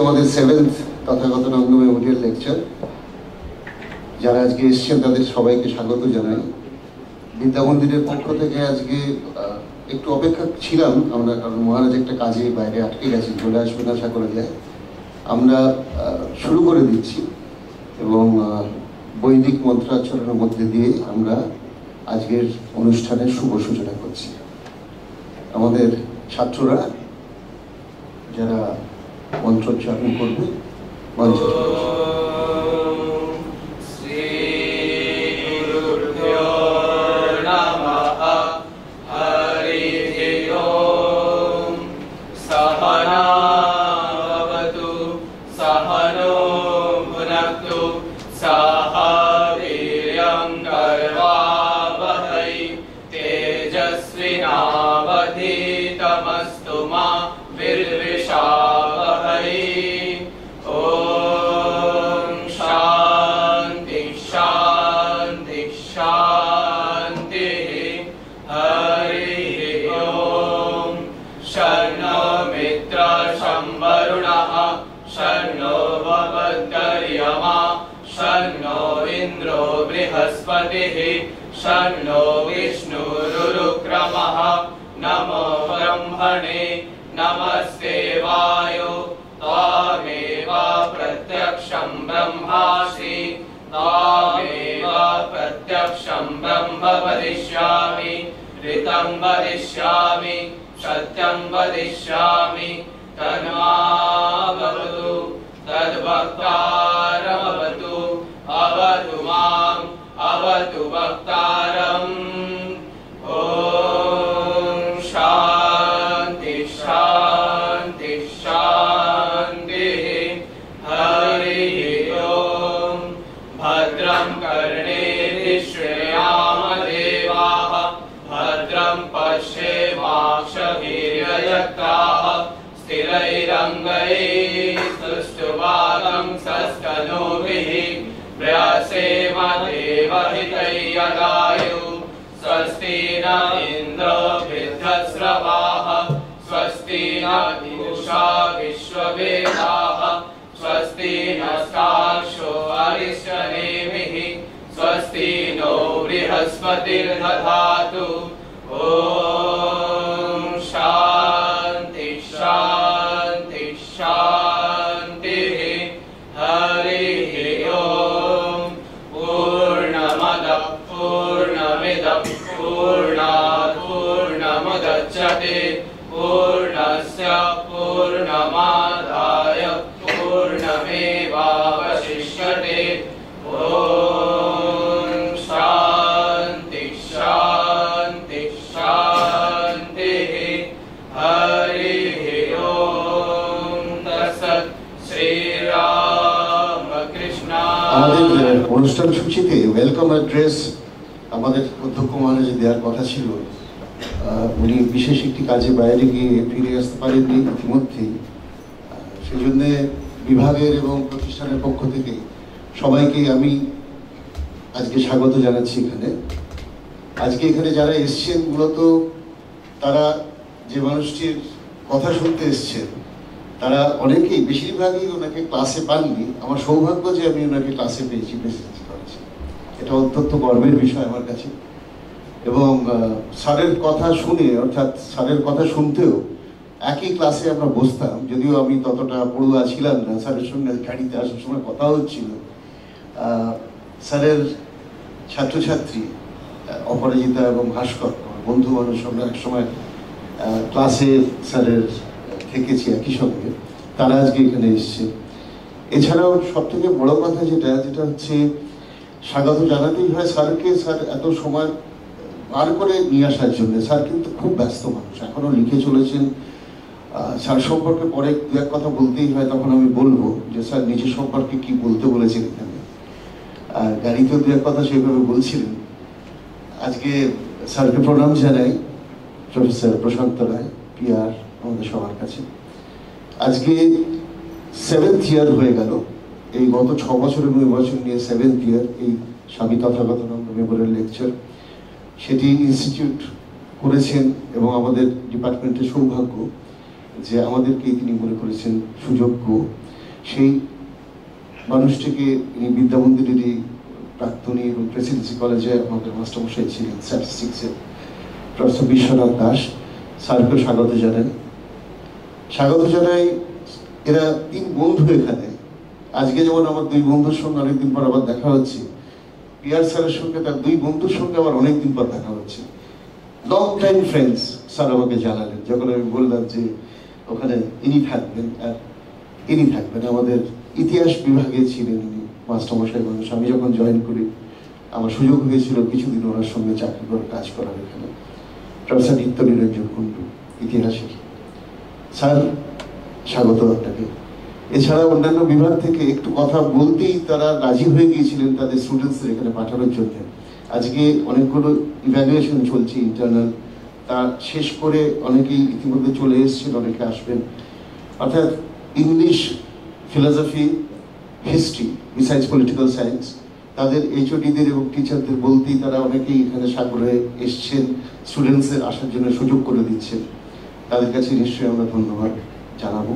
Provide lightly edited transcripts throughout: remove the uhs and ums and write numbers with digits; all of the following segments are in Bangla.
আমাদের 7th তথাগতানন্দ মেমোরিয়াল লেকচার। যারা আজকে এসেছেন তাদের সবাইকে স্বাগত জানাই। বিদ্যা মন্দিরের পক্ষ থেকে আজকে একটু অপেক্ষা ছিলাম আমরা, কারণ মহারাজ একটা কাজে বাইরে আটকে গেছেন, চলে আসবেন আশা করা যায়। আমরা শুরু করে দিচ্ছি এবং বৈদিক মন্ত্রাচরণের মধ্যে দিয়ে আমরা আজকের অনুষ্ঠানের শুভ সূচনা করছি। আমাদের ছাত্ররা যারা মন্ত্রোচ্চারণ করবে মঞ্চে शन्नो विष्णुरुक्रमः नमो ब्रह्मणे नमस्ते वायो त्वामेव प्रत्यक्षं ब्रह्मासि त्वामेव प्रत्यक्षं ब्रह्म वदिष्यामि ऋतं वदिष्यामि सत्यं वदिष्यामि तन्मावतु तद्वक्तारमवतु अवतु माम् अवतु वक्तारम्। ॐ शान्ति शान्ति शान्तिः। हरिः ॐ भद्रं कर्णेभिः शृणुयाम देवाः भद्रं पश्येमाक्षभिर्यजत्राः स्थिरैरङ्गैः सुष्ठुवागंसस्तनूभिः प्रयासेम देवहितैर्यदायु स्वस्ति न इन्द्रो वृद्धस्रवाः स्वस्ति न पूषा विश्ववेदाः स्वस्ति नस्तार्क्ष्यो अरिष्टनेमिः स्वस्ति नो बृहस्पतिर्दधातु। ॐ शान्ति शान्ति शान्तिः। हरिः पूर्णात् पूर्णमुदच्यते पूर्णस्य पूर्णमादाय पूर्णमेवावशिष्यते। ॐ शान्ति शान्ति शान्तिः। हरिः ॐ तत्सत्। श्रीरामकृष्ण। আমাদের অনুষ্ঠান সূচিতে ওয়েলকাম অ্যাড্রেস আমাদের অধ্যক্ষ মহারাজের দেওয়ার কথা ছিল। উনি বিশেষ একটি কাজে বাইরে গিয়ে ফিরে আসতে পারেননি ইতিমধ্যেই, সেজন্য বিভাগের এবং প্রতিষ্ঠানের পক্ষ থেকে সবাইকে আমি আজকে স্বাগত জানাচ্ছি এখানে। আজকে এখানে যারা এসছেন মূলত তারা যে মানুষটির কথা শুনতে এসছেন তারা অনেকেই, বেশিরভাগই ওনাকে ক্লাসে পাননি। আমার সৌভাগ্য যে আমি ওনাকে ক্লাসে পেয়েছি, প্রেসিডেন্সি করেছি, এটা অত্যন্ত গর্বের বিষয় আমার কাছে। এবং স্যারের কথা শুনে, অর্থাৎ স্যারের কথা শুনতেও একই ক্লাসে আমরা বসতাম, যদিও আমি ততটা পড়ুয়া ছিলাম না। স্যারের সঙ্গে গাড়িতে আসার সময় কথা হচ্ছিল। স্যারের ছাত্রছাত্রী অপরাজিতা এবং ভাস্কর বন্ধু মানুষ, আমরা একসময় ক্লাসে স্যারের থেকেছি একই সঙ্গে, তারা আজকে এখানে এসছে। এছাড়াও সব থেকে বড় কথা যেটা হচ্ছে স্বাগত জানাতেই হয় স্যারকে। স্যার এত সময় বার করে নিয়ে আসার জন্য। স্যার কিন্তু খুব ব্যস্ত মানুষ, এখনো লিখে চলেছেন। স্যার সম্পর্কে পরে দু এক কথা বলতেই হয়, তখন আমি বলবো যে স্যার নিজের সম্পর্কে কি বলতে বলেছেন এখানে। আর গাড়িতেও দু এক কথা সেইভাবে বলছিলেন। আজকে স্যারকে প্রণাম জানাই, প্রফেসর প্রশান্ত রায় পিআর আমাদের সবার কাছে। আজকে 7th ইয়ার হয়ে গেল, এই গত 6 বছরের নির্বাচন নিয়ে 7th ইয়ার এই স্বামী তথাগতানন্দ মেমোরিয়াল লেকচার, সেটি ইনস্টিটিউট করেছেন এবং আমাদের ডিপার্টমেন্টের সৌভাগ্য। যে আমাদেরকে তিনি মনে করেছেন সুযোগ্য, সেই মানুষটিকে তিনি বিদ্যামন্দিরেরই প্রাক্তনী এবং প্রেসিডেন্সি কলেজে আমাদের মাস্টারমশাই ছিলেন স্ট্যাটিস্টিক্সের প্রফেসর বিশ্বনাথ দাস স্যারকে স্বাগত জানাই। এরা 3 বন্ধু এখানে। আজকে যেমন আমার 2 বন্ধুর সঙ্গে অনেকদিন পর আবার দেখা হচ্ছে, পিয়ার স্যারের সঙ্গে তার 2 বন্ধুর সঙ্গে আবার অনেকদিন পর দেখা হচ্ছে। লং টাইম ফ্রেন্ডস স্যার আমাকে জানালেন যখন আমি বললাম যে ওখানে ইনি থাকবেন। আর ইনি থাকবেন আমাদের ইতিহাস বিভাগে ছিলেন উনি মাস্টারমশাই মানুষ। আমি যখন জয়েন করি আমার সুযোগ হয়েছিল কিছুদিন ওনার সঙ্গে চাকরি করে কাজ করার এখানে। প্রফেসর নিত্য নিরঞ্জন কুণ্ডু ইতিহাসের স্যার, স্বাগত আপনাকে। এছাড়া অন্যান্য বিভাগ থেকে একটু কথা বলতেই তারা রাজি হয়ে গিয়েছিলেন তাদের স্টুডেন্টসদের এখানে পাঠানোর জন্য। আজকে অনেকগুলো ইভ্যালুয়েশন চলছে ইন্টারনাল, তা শেষ করে অনেকেই ইতিমধ্যে চলে এসেছেন, অনেকে আসবেন। অর্থাৎ English, philosophy, history besides political science, তাদের এইচওডিদের এবং টিচারদের বলতেই তারা অনেকেই এখানে সাগরে এসছেন, স্টুডেন্টসদের আসার জন্য সুযোগ করে দিচ্ছেন। তাদের কাছে নিশ্চয়ই আমরা ধন্যবাদ জানাবো।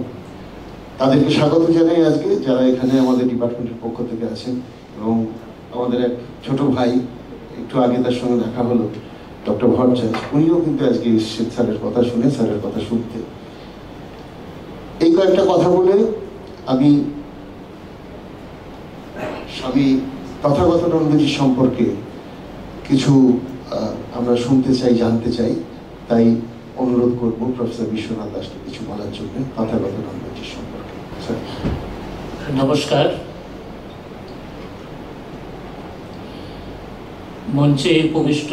তাদেরকে স্বাগত জানাই আজকে যারা এখানে আমাদের ডিপার্টমেন্টের পক্ষ থেকে আছেন। এবং আমাদের এক ছোট ভাই, একটু আগে তার সঙ্গে দেখা হলো, ডক্টর ভট্টাচার্য, উনিও কিন্তু আজকে এসেছেন স্যারের কথা শুনে, স্যারের কথা শুনতে। এই কয়েকটা কথা বলে আমি স্বামী তথাগতানন্দজি সম্পর্কে কিছু আমরা শুনতে চাই, জানতে চাই। তাই অনুরোধ করব প্রফেসর বিশ্বনাথ দাসকে কিছু বলার জন্য তথাগতানন্দজি সম্পর্কে। নমস্কার। মঞ্চে উপবিষ্ট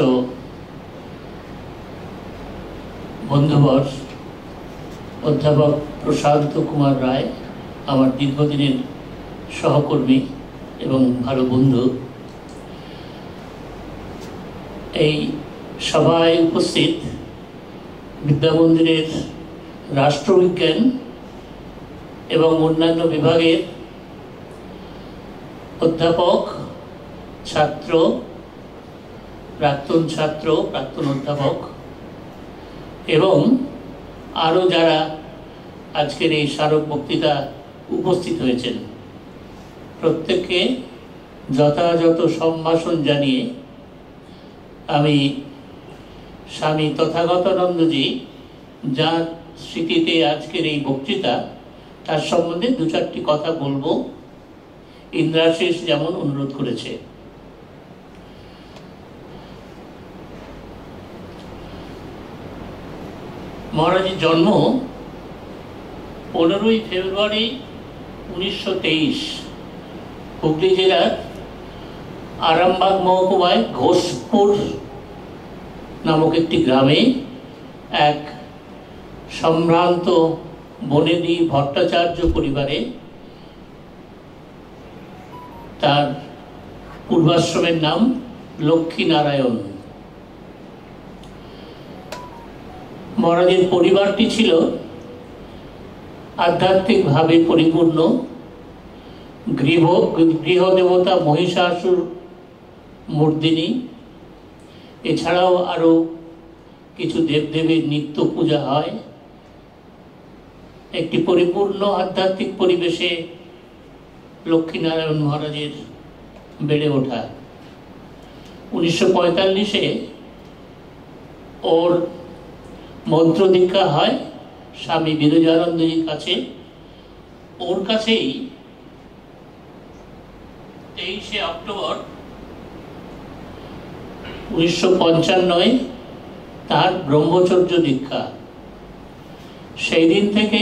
বন্ধুবর অধ্যাপক প্রশান্ত কুমার রায়, আমার দীর্ঘদিনের সহকর্মী এবং ভালো বন্ধু, এই সভায় উপস্থিত বিদ্যামন্দিরের রাষ্ট্রবিজ্ঞান এবং অন্যান্য বিভাগের অধ্যাপক, ছাত্র, প্রাক্তন অধ্যাপক এবং আরও যারা আজকের এই স্মারক বক্তৃতা উপস্থিত হয়েছেন, প্রত্যেককে যথাযথ সম্ভাষণ জানিয়ে আমি স্বামী তথাগতানন্দজি যার স্মৃতিতে আজকের এই বক্তৃতা, তার সম্বন্ধে 2-4টি কথা বলবো, ইন্দ্রাশিস যেমন অনুরোধ করেছে। মহারাজের জন্ম 15ই ফেব্রুয়ারি 1923 হুগলি জেলার আরামবাগ মহকুমায় ঘোষপুর নামক একটি গ্রামে এক সম্ভ্রান্ত বনেদি ভট্টাচার্য পরিবারে। তার পূর্বাশ্রমের নাম লক্ষ্মীনারায়ণ। মহারাজের পরিবারটি ছিল আধ্যাত্মিকভাবে পরিপূর্ণ। গৃহদেবতা মহিষাসুর মর্দিনী, এছাড়াও আরও কিছু দেবদেবীর নিত্য পূজা হয়। একটি পরিপূর্ণ আধ্যাত্মিক পরিবেশে লক্ষ্মীনারায়ণ মহারাজের বেড়ে ওঠা। 1945-এ ওর মন্ত্র দীক্ষা হয় স্বামী বিরজানন্দজির কাছে। ওর কাছেই 23শে অক্টোবর 1955 তার ব্রহ্মচর্য দীক্ষা। সেই দিন থেকে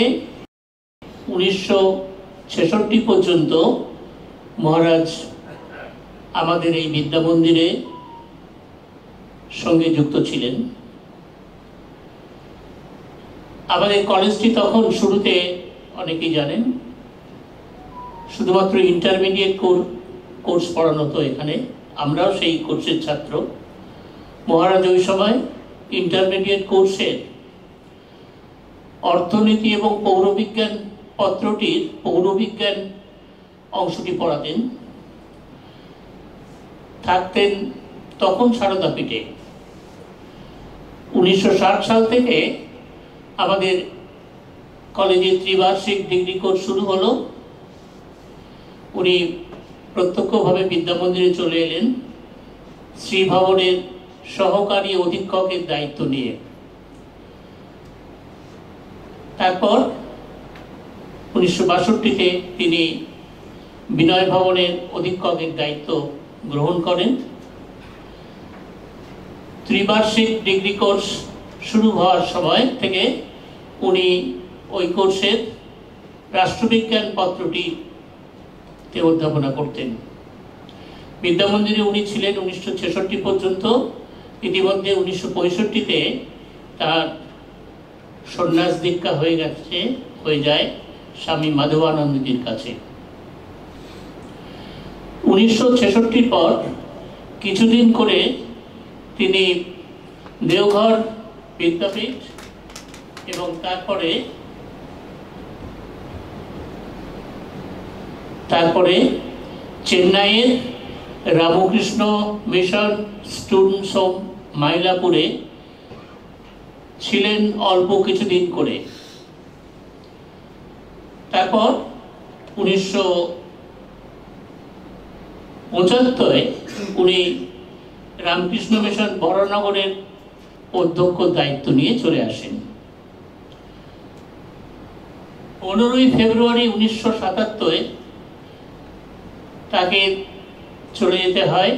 1966 পর্যন্ত মহারাজ আমাদের এই বিদ্যামন্দিরে সঙ্গে যুক্ত ছিলেন। আমাদের কলেজটি তখন শুরুতে অনেকেই জানেন শুধুমাত্র ইন্টারমিডিয়েট কোর্স পড়ানো হতো এখানে, আমরাও সেই কোর্সের ছাত্র। মহারাজ ওই সময় ইন্টারমিডিয়েট কোর্সের অর্থনীতি এবং পৌরবিজ্ঞান পত্রটির পৌরবিজ্ঞান অংশটি পড়াতেন। থাকতেন তখন সারদাপীঠে। 1960 সাল থেকে আমাদের কলেজে ত্রিবার্ষিক ডিগ্রি কোর্স শুরু হলো। উনি প্রত্যক্ষভাবে বিদ্যামন্দিরে চলে এলেন শ্রী ভবনের সহকারী অধীক্ষকের দায়িত্ব নিয়ে। তারপর 1962-তে তিনি বিনয় ভবনের অধীক্ষকের দায়িত্ব গ্রহণ করেন। ত্রিবার্ষিক ডিগ্রি কোর্স শুরু হওয়ার সময় থেকে উনি ওই কোর্সের রাষ্ট্রবিজ্ঞান পত্রটিতে অধ্যাপনা করতেন। বিদ্যামন্দিরে উনি ছিলেন 1966 পর্যন্ত। ইতিমধ্যে 1965-তে তার সন্ন্যাস দীক্ষা হয়ে যায় স্বামী মাধবানন্দজির কাছে। 1966 পর কিছুদিন করে তিনি দেওঘর বিদ্যাপীঠ এবং তারপরে চেন্নাইয়ের রামকৃষ্ণ মিশন স্টুডেন্টস হোম মাইলাপুরে ছিলেন অল্প কিছুদিন করে। তারপর 1975 উনি রামকৃষ্ণ মিশন বরানগরের অধ্যক্ষ দায়িত্ব নিয়ে চলে আসেন। 15 ফেব্রুয়ারি 1977 তাকে চলে যেতে হয়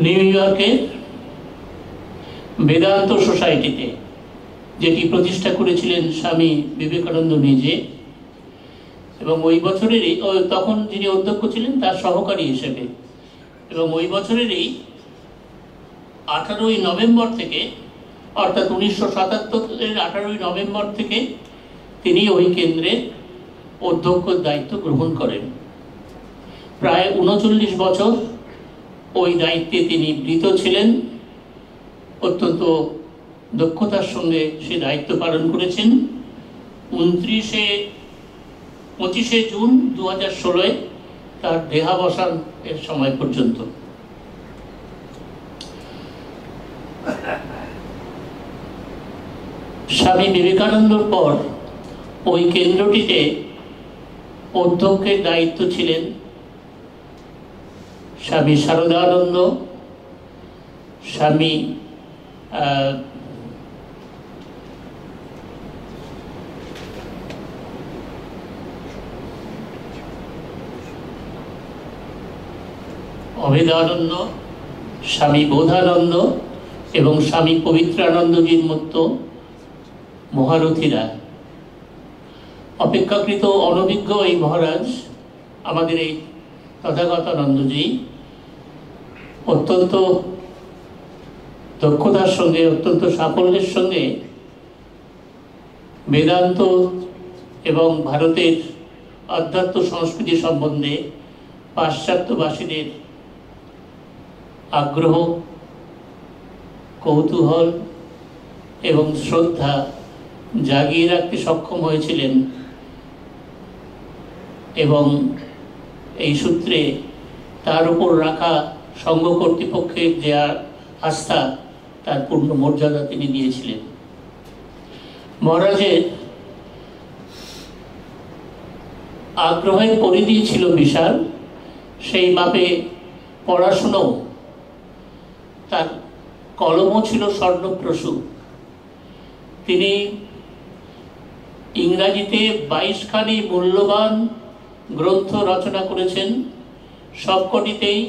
নিউ ইয়র্কের বেদান্ত সোসাইটিতে, যেটি প্রতিষ্ঠা করেছিলেন স্বামী বিবেকানন্দ নিজে। এবং ওই বছরেরই তখন যিনি অধ্যক্ষ ছিলেন তার সহকারী হিসেবে, এবং ওই বছরেরই 18 নভেম্বর থেকে, অর্থাৎ 1977-এর 18 নভেম্বর থেকে তিনি ওই কেন্দ্রের অধ্যক্ষের দায়িত্ব গ্রহণ করেন। প্রায় 39 বছর ওই দায়িত্বে তিনি বৃত ছিলেন। অত্যন্ত দক্ষতার সঙ্গে সে দায়িত্ব পালন করেছেন। 25 জুন 2016 তার দেহাবসান এর সময় পর্যন্ত। স্বামী বিবেকানন্দর পর ওই কেন্দ্রটিতে অধ্যক্ষের দায়িত্ব ছিলেন স্বামী শারদানন্দ, স্বামী অভেদানন্দ, স্বামী বোধানন্দ এবং স্বামী পবিত্রানন্দজির মতো মহারথীরা। অপেক্ষাকৃত অনভিজ্ঞ এই মহারাজ, আমাদের এই তথাগতানন্দজি, অত্যন্ত দক্ষতার সঙ্গে, অত্যন্ত সাফল্যের সঙ্গে বেদান্ত এবং ভারতের আধ্যাত্ম সংস্কৃতি সম্বন্ধে পাশ্চাত্যবাসীদের আগ্রহ, কৌতূহল এবং শ্রদ্ধা জাগিয়ে রাখতে সক্ষম হয়েছিলেন। এবং এই সূত্রে তার উপর রাখা সংঘ কর্তৃপক্ষের যে আস্থা, তার পূর্ণ মর্যাদা তিনি দিয়েছিলেন। মহারাজের আগ্রহের পরিধি ছিল বিশাল, সেই মাপে পড়াশুনো, তার কলমও ছিল স্বর্ণপ্রসূ। তিনি ইংরাজিতে 22খানি মূল্যবান গ্রন্থ রচনা করেছেন। সবকটিতেই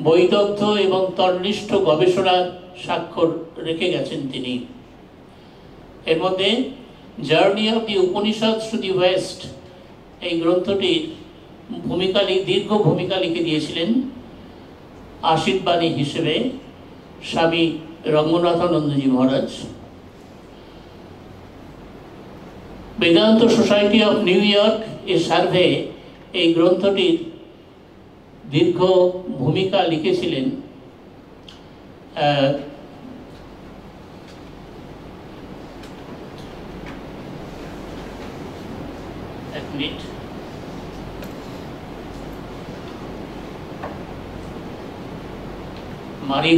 বৈদগ্ধ্য এবং তন্নিষ্ঠ গবেষণার স্বাক্ষর রেখে গেছেন তিনি। এর মধ্যে journey of the Upanishad to the west, এই গ্রন্থটির দীর্ঘ ভূমিকা লিখে দিয়েছিলেন আশীর্বাণী হিসেবে Swami Ranganathanandaji Maharaj. Vedanta society of New York এর সার্ভে এই গ্রন্থটির দীর্ঘ ভূমিকা লিখেছিলেন মারি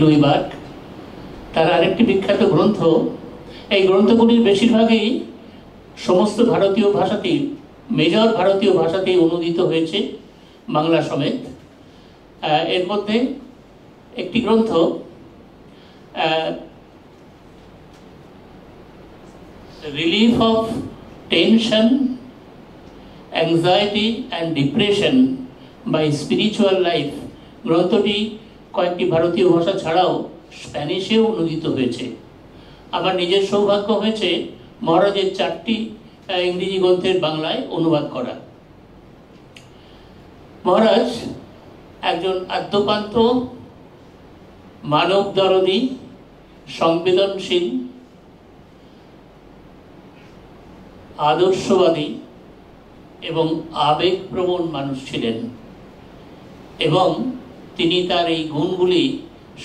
লুই বার্গ তার আরেকটি বিখ্যাত গ্রন্থ, এই গ্রন্থগুলির বেশিরভাগই সমস্ত ভারতীয় ভাষাতেই, মেজর ভারতীয় ভাষাতেই অনুদিত হয়েছে, বাংলা সমেত। এর মধ্যে একটি গ্রন্থ relief of tension, anxiety and depression by spiritual life, গ্রন্থটি কয়েকটি ভারতীয় ভাষা ছাড়াও স্প্যানিশেও অনুদিত হয়েছে। আমার নিজের সৌভাগ্য হয়েছে মহারাজের 4টি ইংরেজি গ্রন্থের বাংলায় অনুবাদ করা। মহারাজ একজন আদ্যোপান্ত মানব দরদী, সংবেদনশীল, আদর্শবাদী এবং আবেগপ্রবণ মানুষ ছিলেন, এবং তিনি তার এই গুণগুলি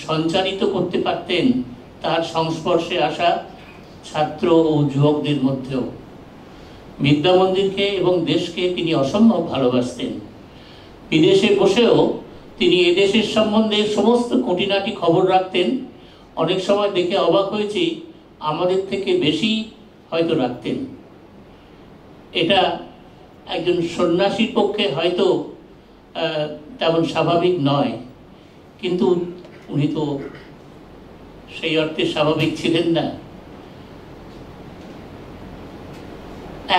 সঞ্চারিত করতে পারতেন তার সংস্পর্শে আসা ছাত্র ও যুবকদের মধ্যেও। বিদ্যা মন্দিরকে এবং দেশকে তিনি অসম্ভব ভালোবাসতেন। বিদেশে বসেও তিনি এদেশের সম্বন্ধে সমস্ত খুঁটিনাটি খবর রাখতেন। অনেক সময় দেখে অবাক হয়েছি, আমাদের থেকে বেশি হয়তো রাখতেন। এটা একজন সন্ন্যাসীর পক্ষে হয়তো তেমন স্বাভাবিক নয়, কিন্তু উনি তো সেই অর্থে স্বাভাবিক ছিলেন না।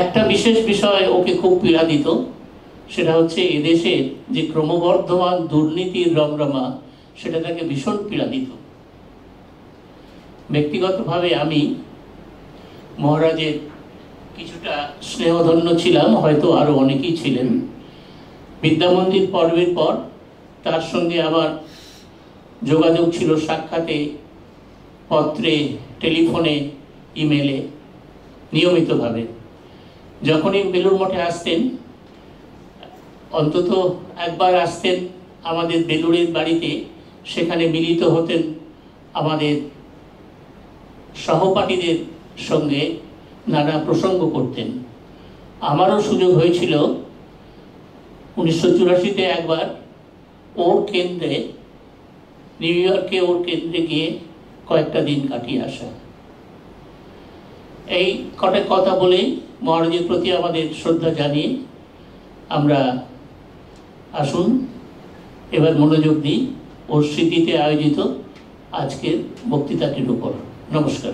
একটা বিশেষ বিষয় ওকে খুব পীড়া দিত, সেটা হচ্ছে এদেশের যে ক্রমবর্ধমান দুর্নীতির রমরমা, সেটা তাকে ভীষণ পীড়া দিত। ব্যক্তিগতভাবে আমি মহারাজের কিছুটা স্নেহধন্য ছিলাম, হয়তো আরো অনেকেই ছিলেন। বিদ্যামন্দির পর্বের পর তার সঙ্গে আমার যোগাযোগ ছিল সাক্ষাতে, পত্রে, টেলিফোনে, ইমেলে, নিয়মিতভাবে। যখনই বেলুড় মঠে আসতেন, অন্তত একবার আসতেন আমাদের বেলুড়ের বাড়িতে, সেখানে মিলিত হতেন আমাদের সহপাঠীদের সঙ্গে, নানা প্রসঙ্গ করতেন। আমারও সুযোগ হয়েছিল 1984-তে একবার ওর কেন্দ্রে, নিউ ইয়র্কে ওর কেন্দ্রে গিয়ে কয়েকটা দিন কাটিয়ে আসা। এই কটা কথা বলেই মহারাজের প্রতি আমাদের শ্রদ্ধা জানিয়ে আমরা আসুন এবার মনোযোগ দিই ওর স্মৃতিতে আয়োজিত আজকের বক্তৃতাটির উপর। নমস্কার।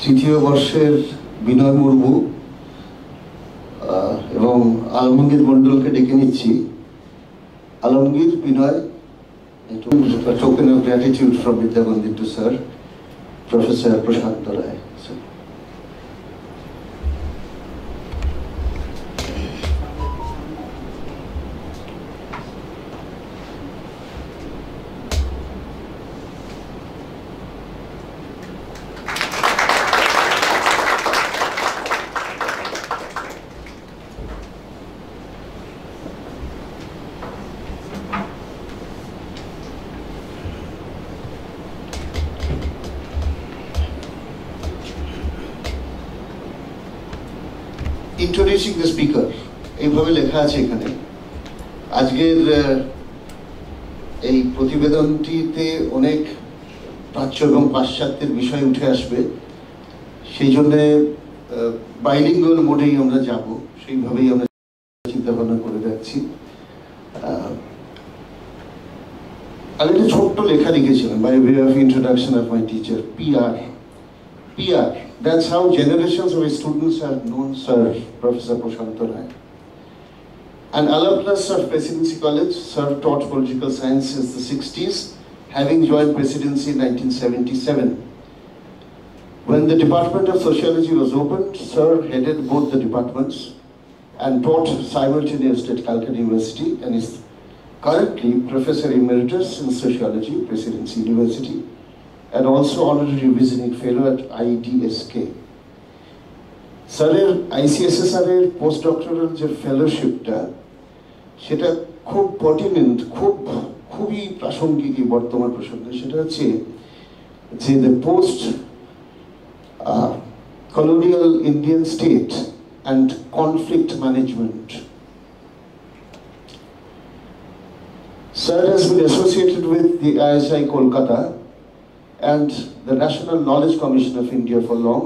তৃতীয় বর্ষের বিনয় মুর্মু এবং আলমগীর মন্ডলকে ডেকে নিচ্ছি। আলমগীর, বিনয়, a token of gratitude from Vidya Mandir to Sir, Professor Prashant Rai. Introducing the speaker, এইভাবে লেখা আছে এখানে। আজকের এই প্রতিবেদনটিতে অনেক প্রাচ্য এবং পাশ্চাত্যের বিষয় উঠে আসবে, সেই জন্য বাইলিঙ্গুয়াল মোডেই আমরা যাব, সেইভাবেই আমরা চিন্তা ভাবনা করে যাচ্ছি। আমি একটা ছোট্ট লেখা লিখেছিলাম, by way of introduction of my teacher, PR. That's how generations of students have known Sir Professor Prashant Rai. An alumnus of Presidency College, Sir taught political science since the 60s, having joined Presidency in 1977. When the Department of Sociology was opened, Sir headed both the departments and taught simultaneously at Calcutta University, and is currently Professor Emeritus in Sociology, Presidency University, and also honorary visiting fellow at IDSK. স্যারের ICSSR এর পোস্ট ডক্টরাল যে ফেলোশিপটা, সেটা খুব পার্টিনেন্ট, খুবই প্রাসঙ্গিক বর্তমান প্রসঙ্গে। সেটা হচ্ছে যে the post colonial Indian state and conflict management. Sir has been associated with the ISI Kolkata and the National Knowledge Commission of India for long.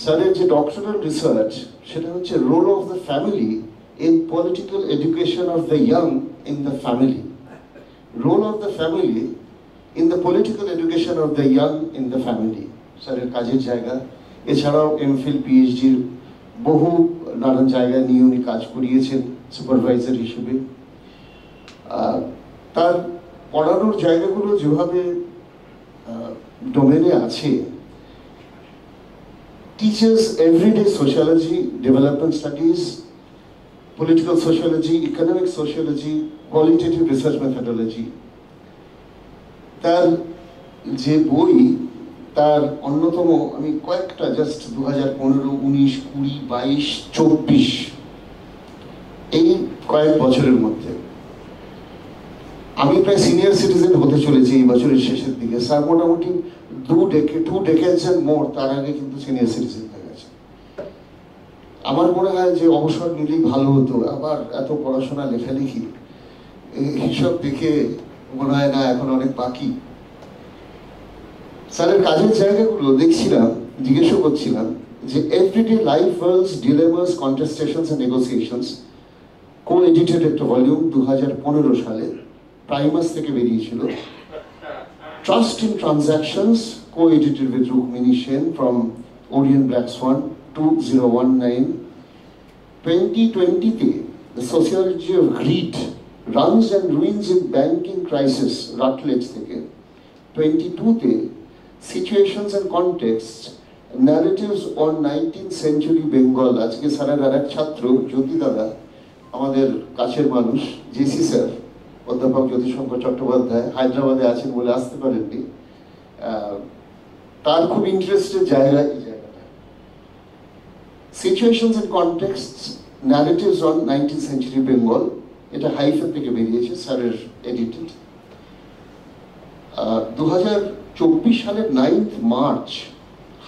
Sir যে doctoral research সেটা হচ্ছে role of the family in political education of the young in the family. Role of the family in the political education of the young in the family. স্যারের কাজের জায়গা, এছাড়াও এমফিল পিএইচডির বহু নানান জায়গায় নিয়ে উনি কাজ করিয়েছেন সুপারভাইজার হিসেবে। তার পড়ানোর জায়গাগুলো যেভাবে ডোমেনে আছে, teaches everyday sociology, development studies, political sociology, economic sociology, qualitative research methodology. তার যে বই, তার অন্যতম আমি কয়েকটা জাস্ট 2015, 19, 20, 22, 24 এই কয়েক বছরের মধ্যে আমি প্রায় সিনিয়র সিটিজেন হতে চলেছি এই বছরের শেষের দিকে। স্যার মোটামুটি 2 decades and more তার আগে কিন্তু সিনিয়র সিটিজেন হয়ে গেছে। আমার মনে হয় যে অবসর নিলেই ভালো হতো, আবার এত পড়াশোনা লেখালেখি এইসব দেখে মনে হয় না এখন অনেক বাকি। স্যারের কাজের জায়গাগুলো দেখছিলাম, জিজ্ঞেসও করছিলাম যে everyday life worlds dilemmas contestations and negotiations, co-edited একটা ভলিউম 2015 সালে প্রাইমাস থেকে বেরিয়েছিল। Trust in transactions, co-edited with Rukmini Sen from Orient Black Swan 2019. 2020-te The Sociology of Greed, Runs and Ruins in Banking Crisis, Rutledge থেকে। 22-te Situations and Contexts, Narratives on 19th Century Bengal, আজকে স্যারের আর এক ছাত্র জ্যোতি দাদা, আমাদের কাছের মানুষ, জেসি স্যার, অধ্যাপক জ্যোতিশঙ্কর চট্টোপাধ্যায় হায়দ্রাবাদে আছেন বলে আসতে পারেননি, তার খুব ইন্টারেস্টের জায়গা এই জায়গাটা। Situations and contexts, narratives on 19th century Bengal, এটা হাইফেন থেকে বেরিয়েছে, স্যারের এডিটেড। 2024 সালের 9th মার্চ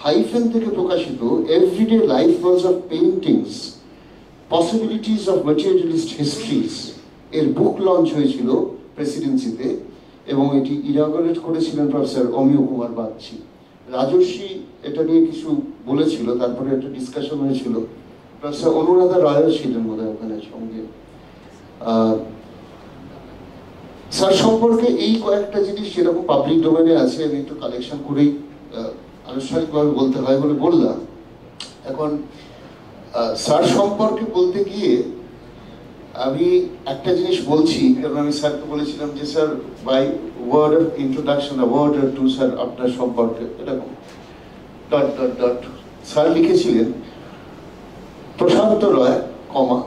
হাইফেন থেকে প্রকাশিত everyday life worlds of paintings, possibilities of materialist histories এর বুক লঞ্চ হয়েছিল প্রেসিডেন্সিতে, এবং এটি ইনাগরেট করেছিলেন প্রফেসর অমিয় কুমার বাগচি। রাজর্ষি এটা নিয়ে কিছু বলেছিল, তারপরে একটা ডিসকাশন হয়েছিল, প্রফেসর অনুরাধা রায়ও ছিলেন বোধহয় ওখানে সঙ্গে। স্যার সম্পর্কে এই কয়েকটা জিনিস যেরকম পাবলিক ডোমেনে আছে, আমি একটু কালেকশন করেই আনুষ্ঠানিকভাবে বলতে হয় বলে বললাম। এখন স্যার সম্পর্কে বলতে গিয়ে আমি একটা জিনিস বলছি, কারণ আমি স্যারকে বলেছিলাম যে sir by word of introduction, word or two sir আপনার সম্পর্কে এরকম ডট ডট ডট। স্যার লিখেছিলেন Prashanta Roy, comma,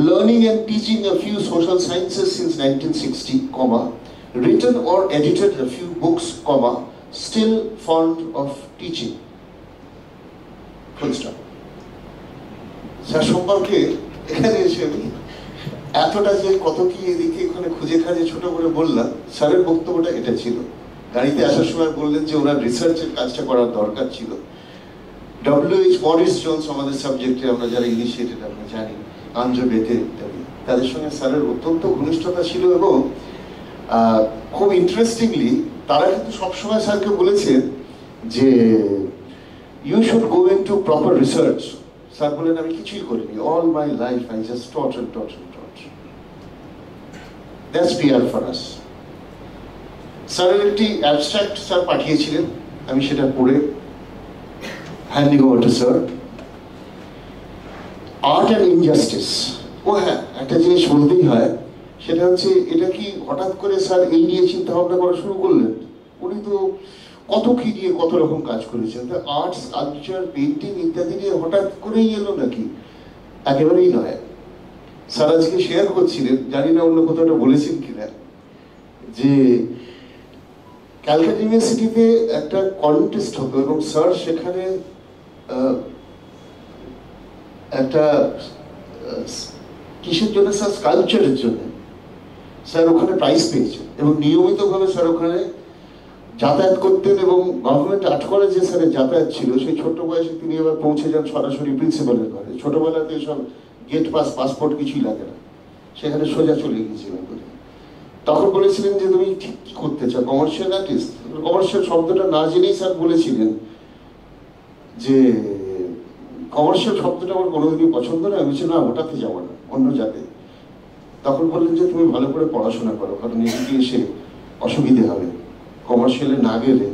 learning and teaching a few social sciences since 1960, comma, written or edited a few books, comma, still fond of teaching, full stop. Sir সম্পর্কে এখানে এসে আমি এতটা যে কত কি এদিকে এখানে খুঁজে খাজে ছোট করে বললাম, স্যারের বক্তব্যটা এটা ছিল। গাড়িতে আসার সময় বললেন যে ওনার রিসার্চের কাজটা করার দরকার ছিল। W.H. মরিস জোনস আমাদের সাবজেক্টে আমরা যারা ইনিশিয়েটেড আমরা জানি, আঞ্জবেতে ইত্যাদি, তাদের সঙ্গে স্যারের অত্যন্ত ঘনিষ্ঠতা ছিল, এবং খুব ইন্টারেস্টিংলি তারা কিন্তু সবসময় স্যারকে বলেছেন যে you should go into proper research. Sir বলেন আমি কিছুই করিনি, all my life I just taught and taught and taught. That's PR for us. স্যারের একটি অ্যাবস্ট্রাক্ট স্যার পাঠিয়েছিলেন, আমি সেটা পড়ে handing over to sir. Art and injustice. ও হ্যাঁ, একটা জিনিস বলতেই হয়, সেটা হচ্ছে এটা কি হঠাৎ করে স্যার এই নিয়ে চিন্তা ভাবনা করা শুরু করলেন? উনি তো কত কি নিয়ে কত রকম কাজ করেছেন, আর্টস, কালচার, পেইন্টিং ইত্যাদি নিয়ে হঠাৎ করেই এলো নাকি? একেবারেই নয়। স্যার আজকে শেয়ার করছিলেন, জানি না অন্য কোথাও বলেছেন কিনা, যে ক্যালকাটা ইউনিভার্সিটিতে একটা কন্টেস্ট হতো এবং স্যার সেখানে একটা কিসের জন্য স্যার, স্কাল্পচারের জন্য স্যার ওখানে প্রাইজ পেয়েছেন, এবং নিয়মিতভাবে স্যার ওখানে যাতায়াত করতেন এবং গভর্নমেন্ট আর্ট কলেজে স্যারের যাতায়াত ছিল, সেই ছোট্ট বয়সে তিনি এবার পৌঁছে যান সরাসরি প্রিন্সিপালের ঘরে। ছোটবেলাতে সব গেট পাস পাসপোর্ট কিছুই লাগে না, সেখানে সোজা চলে গিয়েছিলেন বলে। তখন বলেছিলেন যে তুমি ঠিক কি করতে চাও, কমার্শিয়াল আর্টিস্ট? কমার্শিয়াল শব্দটা না জেনেই স্যার বলেছিলেন যে কমার্শিয়াল শব্দটা আমার কোনোদিনই পছন্দ নয়। আমি বলছি না, ওটাতে যাবো না, অন্য জাতে। তখন বললেন যে তুমি ভালো করে পড়াশোনা করো, কারণ এদিকে এসে অসুবিধে হবে, কমার্শিয়ালে না গেলে।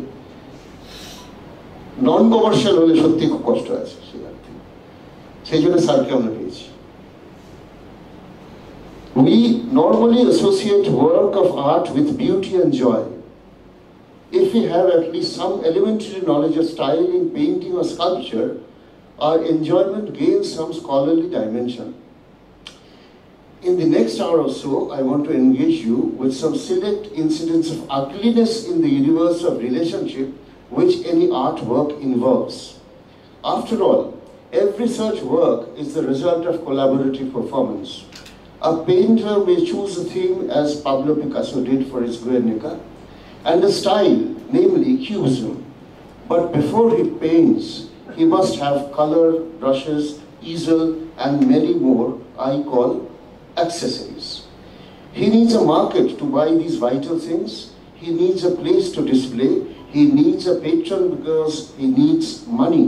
নন কমার্শিয়াল হলে সত্যি খুব কষ্ট আছে সেই অর্থে। সেই জন্য স্যারকে আমরা পেয়েছি। We normally associate work of art with beauty and joy. If we have at least some elementary knowledge of style in painting or sculpture, our enjoyment gains some scholarly dimension. In the next hour or so, I want to engage you with some select incidents of ugliness in the universe of relationship which any artwork involves. After all, every such work is the result of collaborative performance. A painter may choose a theme as Pablo Picasso did for his Guernica, and a style, namely Cubism. But before he paints, he must have color, brushes, easel, and many more I call accessories. He needs a market to buy these vital things. He needs a place to display. He needs a patron because he needs money.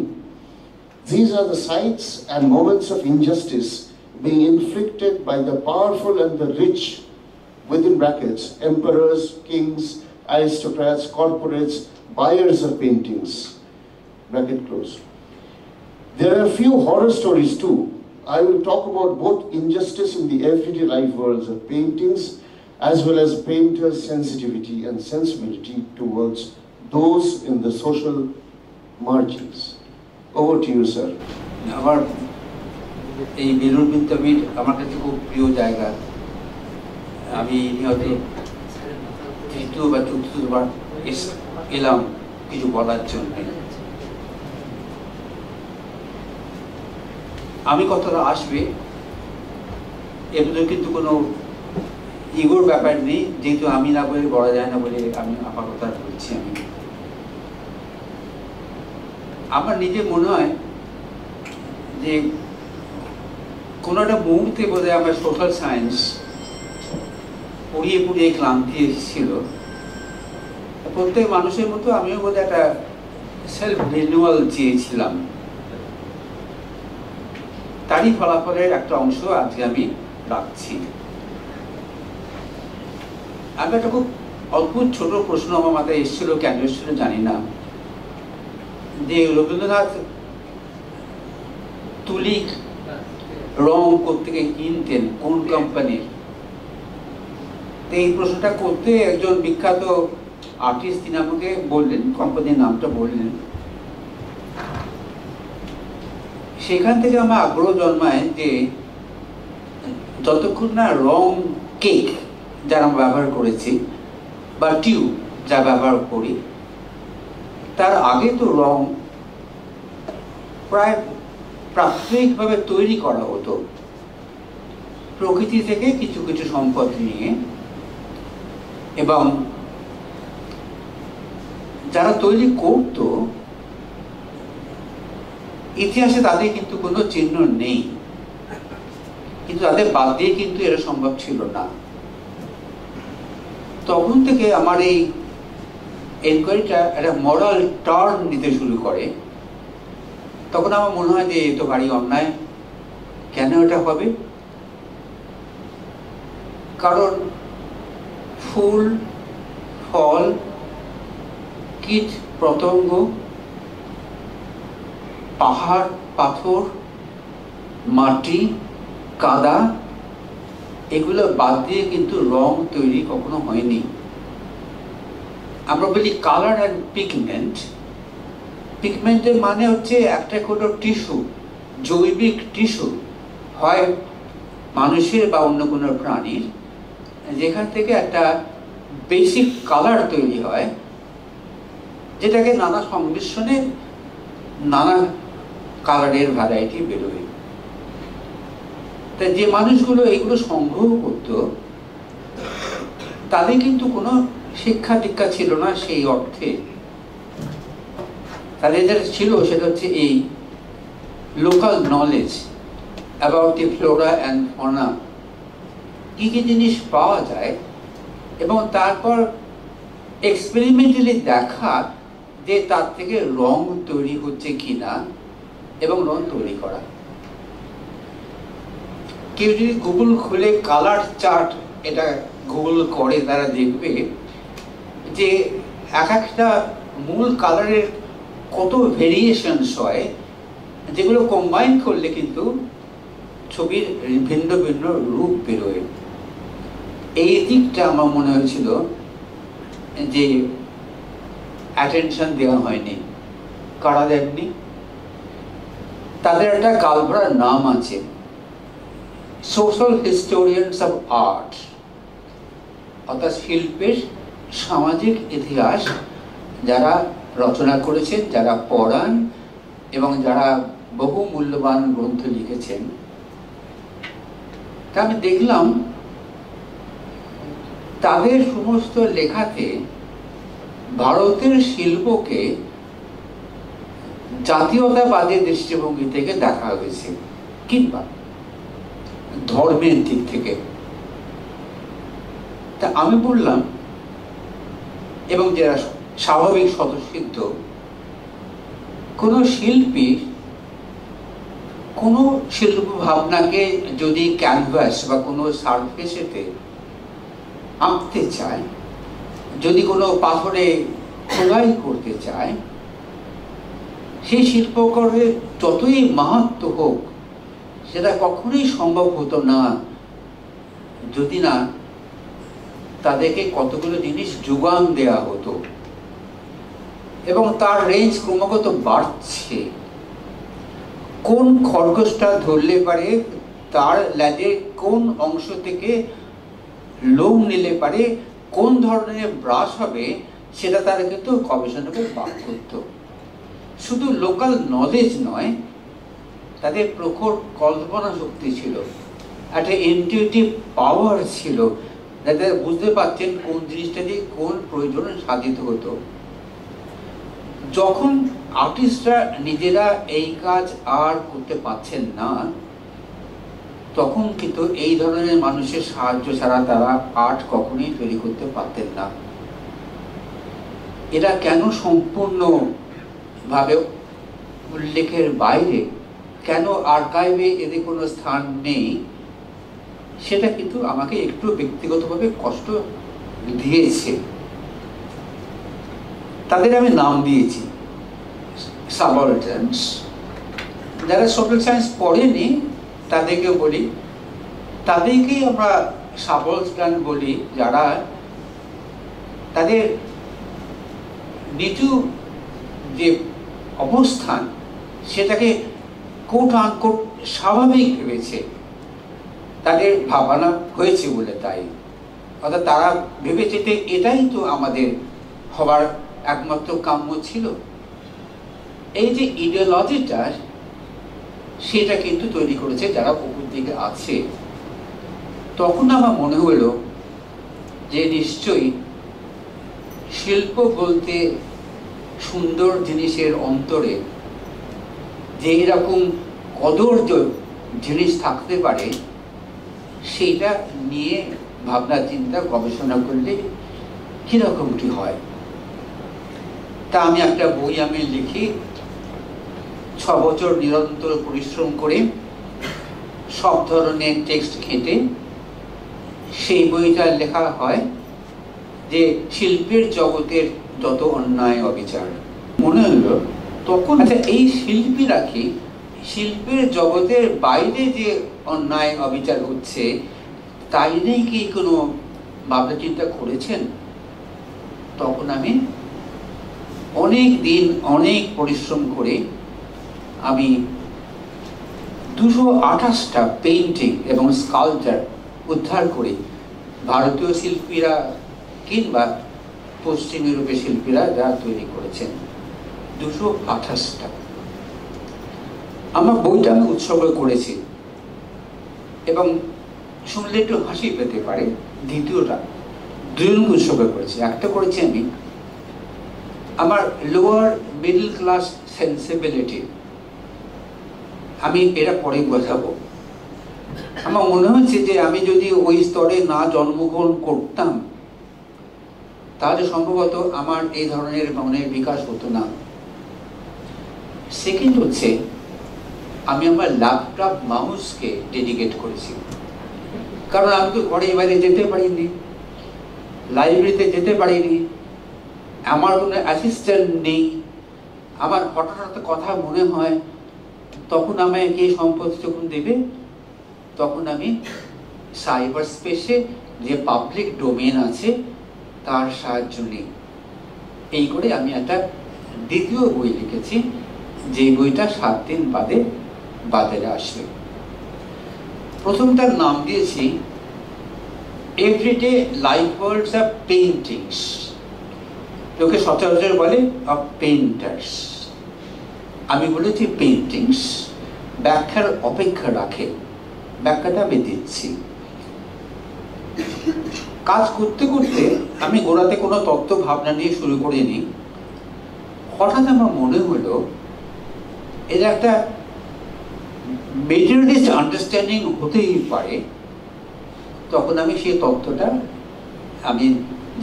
These are the sights and moments of injustice being inflicted by the powerful and the rich, within brackets, emperors, kings, aristocrats, corporates, buyers of paintings, bracket close. There are a few horror stories too. I will talk about both injustice in the everyday life worlds of paintings as well as painters' sensitivity and sensibility towards those in the social margins. Over to you, sir. আমার এই বেলুড় বিদ্যাপীঠ আমার কাছে খুব প্রিয় জায়গা। আমি হয়তো তৃতীয় বা চতুর্থবার এলাম কিছু বলার জন্য। আমি কতটা আসবে এর মধ্যে কিন্তু কোনো ইগোর ব্যাপার নেই, যেহেতু আমি না বলে বলা যায় না বলে আমি আমার কথা বলছি। আমার নিজে মনে হয় যে কোনো একটা মুহূর্তে বোধহয় আমার সোশ্যাল সায়েন্স পড়িয়ে পড়িয়ে ক্লান্তি এসেছিল। প্রত্যেক মানুষের মতো আমিও বোধহয় একটা সেলফ রিনিউয়াল চেয়েছিলাম। তারই ফলাফলের একটা অংশ আজকে আমি রাখছি। আমি একটা খুব অদ্ভুত ছোট প্রশ্ন আমার মাথায় এসেছিল, কেন এসেছিল জানি না, যে রবীন্দ্রনাথ তুলি রং কোত্থেকে কিনতেন, কোন কোম্পানির? এই প্রশ্নটা করতে একজন বিখ্যাত আর্টিস্ট তিনি আমাকে বললেন, কোম্পানির নামটা বললেন। সেখান থেকে আমার আগ্রহ জন্মায় যে যতক্ষণ না রং কেক যারা আমরা ব্যবহার করেছি বা টিউব যা ব্যবহার করি, তার আগে তো রং প্রায় প্রাথমিকভাবে তৈরি করা হতো প্রকৃতি থেকে কিছু কিছু সম্পদ নিয়ে, এবং যারা তৈরি করত ইতিহাসে তাদের কিন্তু কোনো চিহ্ন নেই, কিন্তু তাদের বাদ দিয়ে কিন্তু এটা সম্ভব ছিল না। তখন থেকে আমার এই এনকোয়ারিটা একটা মরাল টার্ন নিতে শুরু করে। তখন আমার মনে হয় যে এ তো ভারী অন্যায়, কেন এটা হবে? কারণ ফুল, ফল, কীট পতঙ্গ, পাহাড়, পাথর, মাটি, কাদা, এগুলো বাদ দিয়ে কিন্তু রং তৈরি কখনো হয়নি। আমরা বলি কালার অ্যান্ড পিগমেন্ট। পিগমেন্টের মানে হচ্ছে একটা কোনো টিস্যু, জৈবিক টিস্যু, হয় মানুষের বা অন্য কোনো প্রাণীর, যেখান থেকে একটা বেসিক কালার তৈরি হয়, যেটাকে নানা সংমিশ্রণে নানা কালারের ভ্যারাইটি বেরোয়। তা যে মানুষগুলো এগুলো সংগ্রহ করত তাদের কিন্তু কোনো শিক্ষা দীক্ষা ছিল না সেই অর্থে। তাদের যেটা ছিল সেটা হচ্ছে এই local knowledge about the flora and fauna, কি কি জিনিস পাওয়া যায়, এবং তারপর এক্সপেরিমেন্টালি দেখা যে তার থেকে রং তৈরি হচ্ছে কিনা এবং রং তৈরি করা। কেউ যদি গুগল খুলে কালার চার্ট এটা গুগল করে, তারা দেখবে যে এক একটা মূল কালারের কত ভেরিয়েশনস হয়, যেগুলো কম্বাইন করলে কিন্তু ছবির ভিন্ন ভিন্ন রূপ বেরোয়। এই দিকটা আমার মনে হয়েছিল যে অ্যাটেনশন দেওয়া হয়নি। কারা দেননি? তাদের একটা গালভরা নাম আছে, সোশ্যাল হিস্টোরিয়ানস অফ আর্ট, অর্থাৎ শিল্পের সামাজিক ইতিহাস যারা রচনা করেছেন, যারা পড়ান এবং যারা বহু মূল্যবান গ্রন্থ লিখেছেন। তা আমি দেখলাম তাদের সমস্ত লেখাতে ভারতের শিল্পকে জাতীয়তাবাদী দৃষ্টিভঙ্গি থেকে দেখা হয়েছে, কিংবা ধর্মের দিক থেকে। তা আমি বললাম, এবং যারা স্বাভাবিক স্বতঃসিদ্ধ, কোনো শিল্পী কোনো শিল্প ভাবনাকে যদি ক্যানভাস বা কোনো সারফেসেতে আঁকতে চায়, যদি কোনো পাথরে খোদাই করতে চায়, সেই শিল্পকর্মের যতই মাহাত্ম্য হোক সেটা কখনোই সম্ভব হতো না যদি না তাদেরকে কতগুলো জিনিস যোগান দেয়া হতো। এবং তার রেঞ্জ ক্রমাগত বাড়ছে। কোন খরগোশটা ধরলে পারে, তার ল্যাজের কোন অংশ থেকে লোম নিলে পারে, কোন ধরনের ব্রাশ হবে, সেটা তারা কিন্তু গবেষণা করে বার করত। শুধু লোকাল নলেজ নয়, তাদের প্রখর কল্পনা শক্তি ছিল, একটা ইনটিউটিভ পাওয়ার ছিল, যাতে বুঝতে পারছেন কোন জিনিসটা দিয়ে কোন প্রয়োজন সাধিত হতো। যখন আর্টিস্টরা নিজেরা এই কাজ আর করতে পারছেন না, তখন কিন্তু এই ধরনের মানুষের সাহায্য ছাড়া তারা আর্ট কখনোই তৈরি করতে পারতেন না। এরা কেন সম্পূর্ণ ভাবে উল্লেখের বাইরে, কেন আর্কাইভে এদের কোনো স্থান নেই, সেটা কিন্তু আমাকে একটু ব্যক্তিগতভাবে কষ্ট দিয়েছে। তাদের আমি নাম দিয়েছি সাবঅর্ডিনেটস। যারা সোশ্যাল সায়েন্স পড়েনি তাদেরকে বলি, তাদেরকেই আমরা সাবঅর্ডিনেট বলি, যারা তাদের নিচু যে অবস্থান সেটাকে কোট আনকোট স্বাভাবিক ভেবেছে, তাদের ভাবনা হয়েছে বলে তাই। অর্থাৎ তারা ভেবেছে যে এটাই তো আমাদের হবার একমাত্র কাম্য ছিল। এই যে ইডিওলজিটা, সেটা কিন্তু তৈরি করেছে যারা উপর দিকে আছে। তখন আমার মনে হলো যে নিশ্চয়ই শিল্প বলতে সুন্দর জিনিসের অন্তরে যে এরকম কদর্য জিনিস থাকতে পারে, সেইটা নিয়ে ভাবনা চিন্তা গবেষণা করলে কিরকম কি হয়। তা আমি একটা বই লিখি, 6 বছর নিরন্তর পরিশ্রম করে সব ধরনের টেক্সট ঘেঁটে সেই বইটা লেখা হয় যে শিল্পের জগতের যত অন্যায় অবিচার। মনে হলো তখন, আচ্ছা এই শিল্পীরা কি শিল্পের জগতের বাইরে যে অন্যায় অবিচার হচ্ছে তাই নিয়ে কি কোনো ভাবনা চিন্তা করেছেন? তখন আমি অনেক দিন অনেক পরিশ্রম করে আমি 228টা পেইন্টিং এবং স্কাল্পচার উদ্ধার করি, ভারতীয় শিল্পীরা কিংবা পশ্চিম ইউরোপের শিল্পীরা যারা তৈরি করেছেন, 228টা। আমার বইটা আমি উৎসর্গ করেছি, এবং শুনলে একটু হাসি পেতে পারে। দ্বিতীয়টা দুজনকে উৎসর্গ করেছি। একটা করেছি আমি আমার লোয়ার মিডল ক্লাস সেন্সিবিলিটি, আমি এটা পরে বোঝাবো। আমার মনে হচ্ছে যে আমি যদি ওই স্তরে না জন্মগ্রহণ করতাম তাহলে সম্ভবত আমার এই ধরনের মনের বিকাশ হতো না। সেকেন্ড হচ্ছে আমি আমার ল্যাপটপ মাউসকে ডেডিকেট করেছি, কারণ আমি তো ঘরে বাইরে যেতে পারিনি, লাইব্রেরিতে যেতে পারিনি, আমার কোনো অ্যাসিস্ট্যান্ট নেই। আমার হঠাৎ হঠাৎ কথা মনে হয়, তখন আমায় কে সম্পত্তি যখন দেবে, তখন আমি সাইবার স্পেসে যে পাবলিক ডোমেন আছে তার সাহায্য নিই। এই করে আমি একটা দ্বিতীয় বই লিখেছি, যে বইটা 7 দিন বাদে বাজারে আসবে। প্রথমটার নাম দিয়েছি everyday life worlds of paintings. লোকে সচরাচর বলে অফ পেইন্টার্স, আমি বলেছি পেইন্টিংস। ব্যাখ্যার অপেক্ষা রাখে, ব্যাখ্যাটা আমি দিচ্ছি। কাজ করতে করতে আমি গোড়াতে কোনো তত্ত্ব ভাবনা নিয়ে শুরু করিনি। হঠাৎ আমার মনে হলো এটা একটা মেটেরিয়ালিস্ট আন্ডারস্ট্যান্ডিং হতেই পারে। তখন আমি সেই তত্ত্বটা, আমি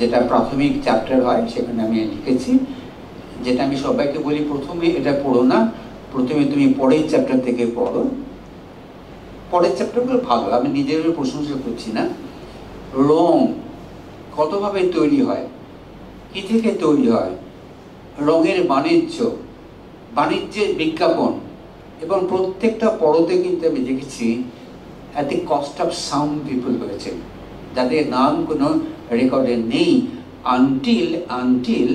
যেটা প্রাথমিক চ্যাপ্টার হয় সেখানে আমি লিখেছি, যেটা আমি সবাইকে বলি প্রথমে এটা পড়ো না, প্রথমে তুমি পরের চ্যাপ্টার থেকে পড়ো। পরের চ্যাপ্টারগুলো ভালো, আমি নিজের প্রশংসা করছি না। রং কতভাবে তৈরি হয়, কি থেকে তৈরি হয়, রঙের বাণিজ্যের বিজ্ঞাপন, এবং প্রত্যেকটা পড়তে কিন্তু আমি দেখেছি at the cost of some people হয়েছে, যাদের নাম কোনো রেকর্ডে নেই, until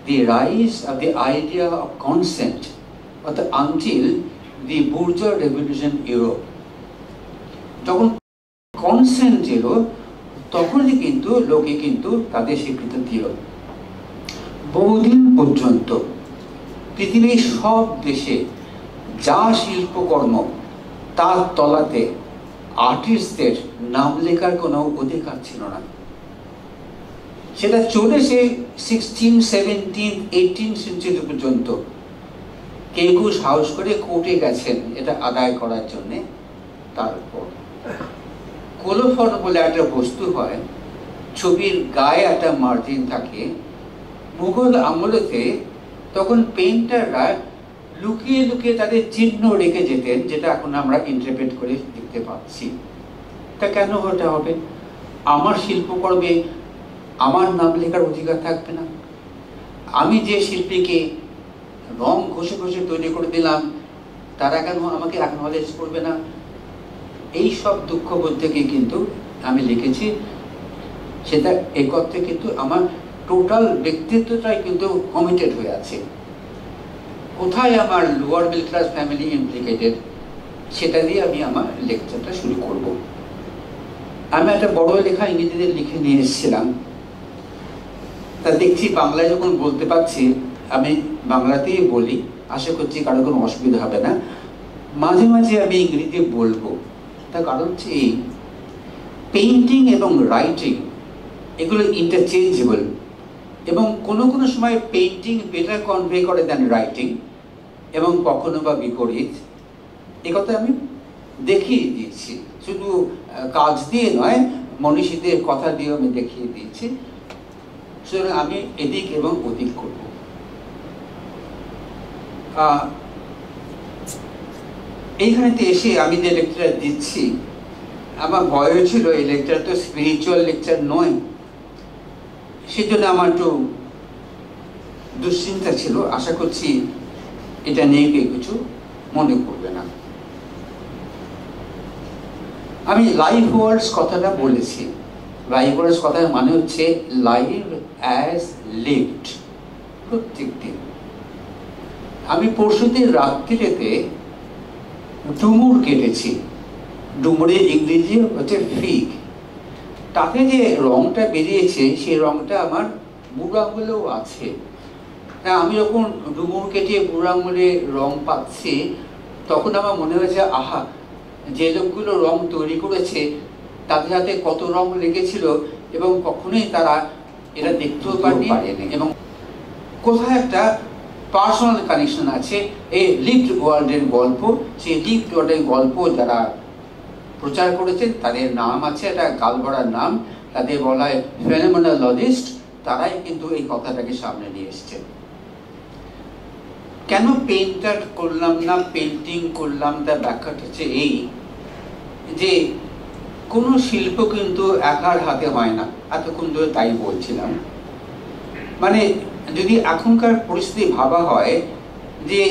the rise of the idea of consent, অর্থাৎ until the bourgeois revolution Europe. যখন কনসেন্ট এলো তখনই কিন্তু লোকে কিন্তু তাদের স্বীকৃতি দিল। বহুদিন পর্যন্ত পৃথিবীর সব দেশে যা শিল্পকর্ম, তার তলাতে আর্টিস্টদের নাম লেখার কোনো অধিকার ছিল না। সেটা চলেছে 16, 17, 18 সেঞ্চুরি পর্যন্ত। কেউ কেউ সাহস করে কোর্টে গেছেন এটা আদায় করার জন্যে। তারপর কোলোফন বলে একটা বস্তু হয়, ছবির গায়ে একটা মার্জিন থাকে। মুঘল আমলেতে তখন পেইন্টাররা লুকিয়ে লুকিয়ে তাদের চিহ্ন রেখে যেতেন, যেটা এখন আমরা ইন্টারপ্রেট করে দেখতে পাচ্ছি। তা কেন ওটা হবে? আমার শিল্পকর্মে আমার নাম লেখার অধিকার থাকবে না? আমি যে শিল্পীকে রং ঘষে ঘষে তৈরি করে দিলাম, তারা কেন আমাকে অ্যাকনলেজ করবে না? এই সব দুঃখবোধ থেকে কিন্তু আমি লিখেছি। সেটা এই করতে কিন্তু আমার টোটাল ব্যক্তিত্বটাই কিন্তু কমিটেড হয়ে আছে। কোথায় আমার lower middle class family implicated, সেটা দিয়ে আমি আমার লেকচারটা শুরু করব। আমি একটা বড় লেখা ইংরেজিতে লিখে নিয়ে এসেছিলাম, তা দেখছি বাংলায় যখন বলতে পারছি আমি বাংলাতেই বলি, আশা করছি কারো কোনো অসুবিধা হবে না। মাঝে মাঝে আমি ইংরেজি বলবো, তার কারণ হচ্ছে এই পেইন্টিং এবং রাইটিং এগুলো ইন্টারচেঞ্জেবল, এবং কোনো কোনো সময় পেইন্টিং বেটার কনভে করে দেন রাইটিং, এবং কখনো বা বিপরীত। একথা আমি দেখিয়ে দিয়েছি, শুধু কাজ দিয়ে নয়, মনীষীদের কথা দিয়েও আমি দেখিয়ে দিয়েছি। সুতরাং আমি এদিক এবং ওদিক করব। এইখানেতে এসে আমি যে লেকচার দিচ্ছি, আমার ভয় ছিল এই লেকচার তো স্পিরিচুয়াল লেকচার নয়, সেজন্য আমার একটু দুশ্চিন্তা ছিল। আশা করছি এটা নিয়ে কেউ কিছু মনে করবে না। আমি লাইফ ওয়ার্ডস কথাটা বলেছি। লাইফ ওয়ার্ডস কথার মানে হচ্ছে লাইফ অ্যাজ লিভড, প্রত্যেক দিন। আমি পরশুদিন রাত্রিতে ডুমুর কেটেছি। ডুমুরের ইংরেজি হচ্ছে ফিগ। তাতে যে রংটা বেরিয়েছে সেই রংটা আমার বুড়ো আঙুলেও আছে। আমি যখন ডুমুর কেটে বুড়ো আঙুলে রং পাচ্ছি, তখন আমার মনে হয়েছে, আহা, যে লোকগুলো রং তৈরি করেছে তাদের হাতে কত রং লেগেছিল, এবং কখনোই তারা এটা দেখতেও পারেনি এবং কোথায় একটা পার্সোনাল কানেকশন আছে এই লিভড ওয়ার্ল্ডের গল্প। সেই লিভড ওয়ার্ল্ডের গল্প যারা প্রচার করেছেন তাদের নাম আছে, একটা গালভরা নাম, তাদের বলা হয় ফেনোমেনোলজিস্ট। তারাই কিন্তু এই কথাটাকে সামনে নিয়ে এসছেন। কেন পেইন্টার করলাম না পেন্টিং করলাম, তার ব্যাখ্যাটা হচ্ছে এই যে কোনো শিল্প কিন্তু একার হাতে হয় না। এতক্ষণ ধরে তাই বলছিলাম। মানে যদি এখনকার পরিস্থিতি ভাবা হয় যে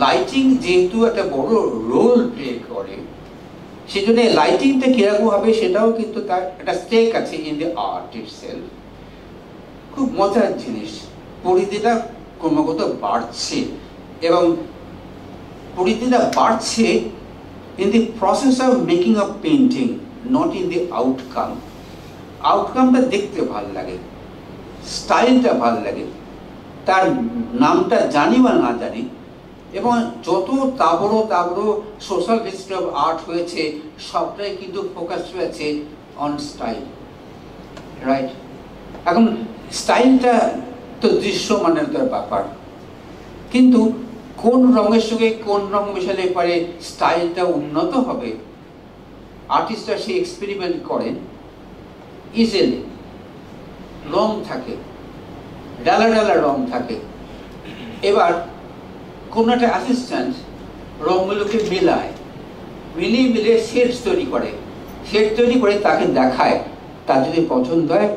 লাইটিং যেহেতু একটা বড় রোল প্লে করে, সেজন্য লাইটিংটা কিরকম হবে সেটাও কিন্তু তার একটা স্টেক আছে ইন দ্য আর্ট ইটসেলফ। খুব মজার জিনিস, পরিধিটা ক্রমাগত বাড়ছে এবং পরিধিটা বাড়ছে in the process of making a painting, not in the outcome. আউটকামটা দেখতে ভালো লাগে, স্টাইলটা ভালো লাগে, তার নামটা জানি বা না জানি। এবং যত তাবড়ো তাবড়ো সোশ্যাল হিস্ট্রি অফ আর্ট হয়েছে সবটাই কিন্তু ফোকাস হয়েছে অন স্টাইল, রাইট? এখন স্টাইলটা তো দৃশ্যমানের ব্যাপার, কিন্তু কোন রঙের সঙ্গে কোন রং মেশালে পরে স্টাইলটা উন্নত হবে, আর্টিস্টরা সেই এক্সপেরিমেন্ট করেন। ইজিলি রং থাকে, ডালা ডালা রং থাকে, এবার কোন একটা অ্যাসিস্ট্যান্ট রঙগুলোকে মিলিয়ে মিলিয়ে শেডস তৈরি করে, তাকে দেখায়, তার যদি পছন্দ হয়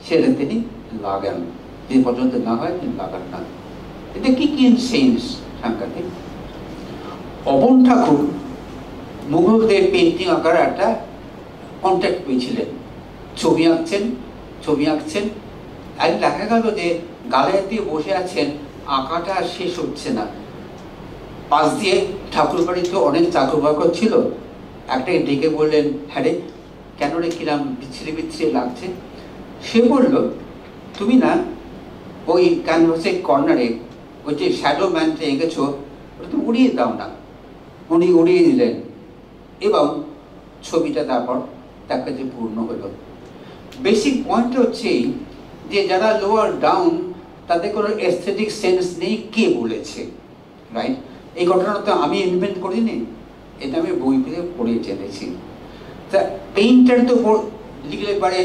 সেটা তিনি লাগান, যদি পছন্দ না হয় তিনি লাগান না। এটা কি সেন্স সাংঘাতিক। অবন ঠাকুর মুঘলদের পেন্টিং আঁকার একটা কন্ট্যাক্ট পেয়েছিলেন, ছবি আঁকছেন। এক দেখা গেল যে গালে দিয়ে বসে আছেন, আঁকাটা শেষ হচ্ছে না। পাশ দিয়ে ঠাকুর বাড়িতে অনেক চাকর বাকর ছিল, একটাকে ডেকে বললেন, হ্যাঁ রে কেন রে কিরাম বিচ্ছিরি লাগছে? সে বলল, তুমি না ওই ক্যানভাসের কর্নারে ওই যে শ্যাডো ম্যানটা এঁকেছো ওটা তো উড়িয়ে দাও না। উনি উড়িয়ে দিলেন এবং ছবিটা তারপর তার কাছে পূর্ণ হলো। বেসিক পয়েন্ট হচ্ছে যে যারা লোয়ার ডাউন তাদের কোনো এস্থেটিক সেন্স নেই, কে বলেছে, রাইট? এই ঘটনাটা তো আমি ইনভেন্ট করিনি, এটা আমি বই থেকে পড়ে জেনেছি। তা পেইন্টার তো লিখলে পারে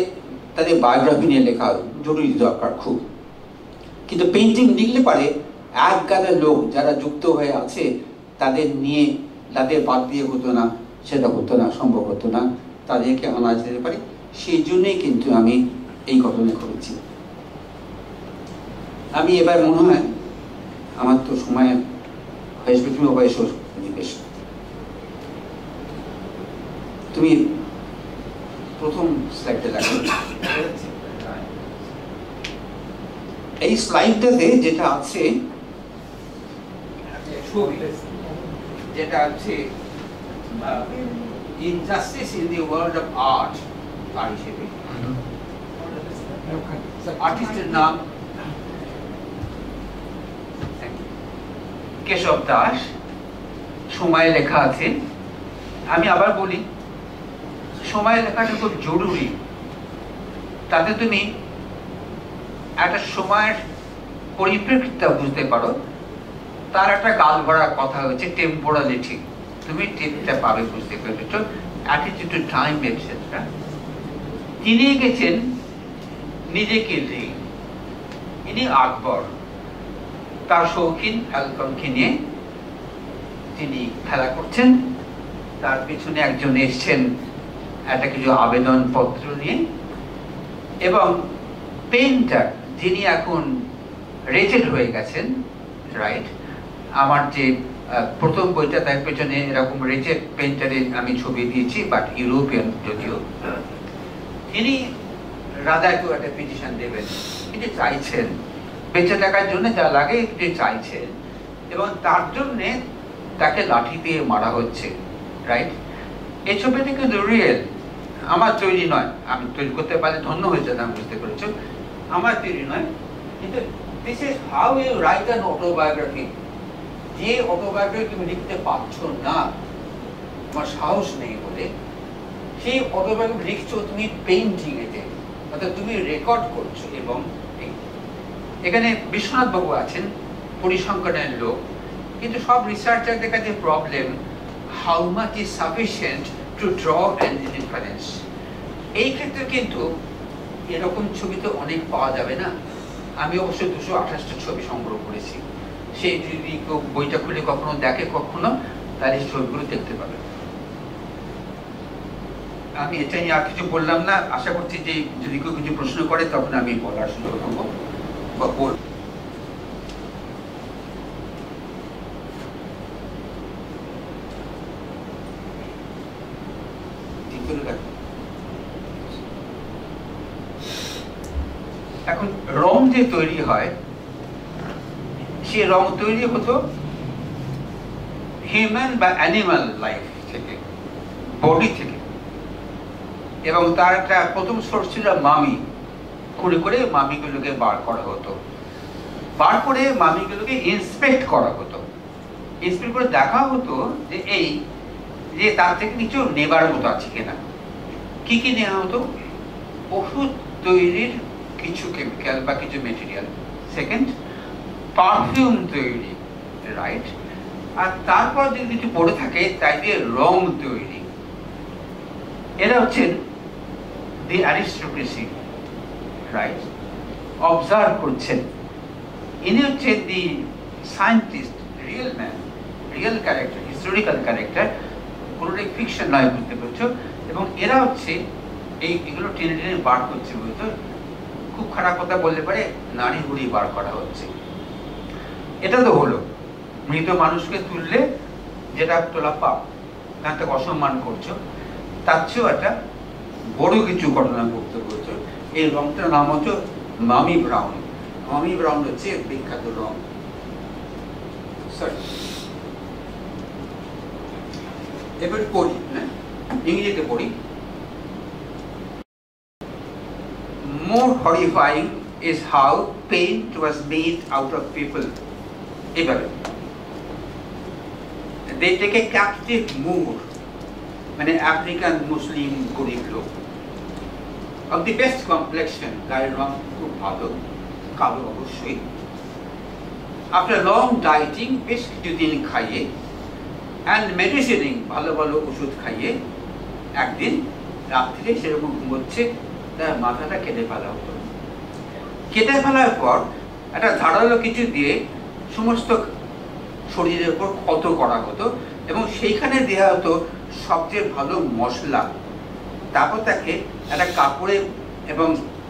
তাদের বায়োগ্রাফি নিয়ে লেখা জরুরি দরকার খুব, কিন্তু পেইন্টিং লিখলে পারে এক গাদা লোক যারা যুক্ত হয়ে আছে তাদের নিয়ে, তাদের বাদ দিয়ে হতো না, সেটা হতো না, সম্ভব হতো না, তাদেরকে আনা যেতে পারে। সেই জন্যই কিন্তু আমি এই ঘটনা করেছি। আমি এবার মনে হয় আমার তো সময় হয়েছে, তুমি অবশ্য বেশ, তুমি প্রথম স্লাইডটা লাগবে। এই স্লাইডটাতে যেটা আছে, যেটা আছে injustice in the world of art, তার হিসেবে আর্টিস্টের নাম কেশব দাস, সময় লেখা আছে। আমি আবার বলি, সময় লেখাটা খুব জরুরি, তাতে তুমি একটা সময়ের পরিপ্রেক্ষিতটা বুঝতে পারো। তার একটা গাল ভরা কথা হচ্ছে টেম্পোরালিটি, তুমি টেপটা পাবে, বুঝতে পেরেছো, অ্যাটিটিউড টু টাইম এটসেট্রা। তিনি গেছেন নিজেকে নিয়ে, ইনি আকবর তার শৌখিন ফ্যালকনকে নিয়ে তিনি খেলা করছেন, তার পিছনে একজন এসছেন একটা কিছু আবেদন পত্র নিয়ে, এবং পেইন্টার যিনি এখন রেটেড হয়ে গেছেন, রাইট? আমার যে প্রথম বইটা তার পেছনে এরকম রেটেড পেইন্টারের আমি ছবি দিয়েছি, বাট ইউরোপিয়ান যদিও। তিনি রাজাকেও একটা পিটিশন দেবেন, তিনি চাইছেন বেঁচে থাকার জন্য যা লাগে তিনি চাইছেন, এবং তার জন্যে তাকে লাঠি দিয়ে মারা হচ্ছে, রাইট? এই ছবিটা কিন্তু রিয়েল, আমার তৈরি নয়, আমি তৈরি করতে পারলে ধন্য হয়েছে, আমি বুঝতে পেরেছি, আমার তৈরি নয়, কিন্তু this is how you write an autobiography. যে অটোবায়োগ্রাফি তুমি লিখতে পারছো না, তোমার সাহস নেই বলে, সেই অটোবায়োগ্রাফি লিখছো তুমি পেইন্টিং এতে, অর্থাৎ তুমি রেকর্ড করছো। এবং এখানে বিশ্বনাথ বাবু আছেন, পরিসংখ্যানের লোক, কিন্তু সব রিসার্চারদের কাছে problem, how much is sufficient two draw an inference. এই ক্ষেত্রে কিন্তু এরকম ছবি তো অনেক পাওয়া যাবে না। আমি অবশ্য 228টা ছবি সংগ্রহ করেছি, সেই যদি কেউ বইটা খুলে কখনো দেখে কখনো, তাহলে ছবিগুলো দেখতে পাবে। আমি এটা নিয়ে আর কিছু বললাম না, আশা করছি যে যদি কেউ কিছু প্রশ্ন করে তখন আমি বলার সুযোগ পাবো বা বলবো। এখন রং যে তৈরি হয়, সে রং তৈরি হতো হিউম্যান বা অ্যানিমাল লাইফ থেকে, বডি থেকে, এবং তার একটা প্রথম সোর্স ছিল মামি। করে করে মামিগুলোকে বার করা হতো, বার করে মামিগুলোকে ইন্সপেক্ট করা হতো। ইন্সপেক্ট করে দেখা হতো যে এই যে তার থেকে কিছু নেবার মতো আছে কিনা। কি কি নেওয়া হতো? ওষুধ তৈরির কিছু কেমিক্যাল বা কিছু মেটেরিয়াল, সেকেন্ড পারফিউম তৈরি, রাইট, আর তারপর যদি কিছু পড়ে থাকে তাই দিয়ে রং তৈরি। এরা হচ্ছেন দি অ্যারিস্টোক্রেসি, রাইট, অবজার্ভ করছেন। ইনি হচ্ছেন the scientist, real man, real character, historical character, কোনোটাই ফিকশন নয়, বুঝতে পারছো? এবং এরা হচ্ছে এগুলো টেনে টেনে বার করছে, বুঝতো? খুব খারাপ কথা বললে পারে নারী হুড়ি বার করা হচ্ছে। এটা তো হলো মৃত মানুষকে তুললে যেটা তোলা পাপ, তাকে অসম্মান করছো, তার চেয়েও একটা বড় কিছু ঘটনা করতে বলছো। এই রংটার নাম হচ্ছে মামি ব্রাউন। মামি ব্রাউন হচ্ছে বিখ্যাত রং। এবার পড়ি, হ্যাঁ, ইংরেজিতে পড়ি। More horrifying is how paint was made out of people. এবারে they take a captive Moor, মানে আফ্রিকান মুসলিম গরিব লোক, of the best complexion, গায়ের রং খুব ভালো, কালো অবশ্যই। After long dieting, বেশ কিছুদিন খাইয়ে, and medicining, ভালো ভালো ওষুধ খাইয়ে, একদিন রাত্রিরে সেরকম ঘুমোচ্ছে, তার মাথাটা কেটে ফেলা হতো। কেটে ফেলার পর একটা ধারালো কিছু দিয়ে সমস্ত শরীরের উপর ক্ষত করা হতো, এবং সেইখানে দেওয়া হতো সবচেয়ে ভালো মশলা। তারপর তাকে একটা কাপড়ে এবং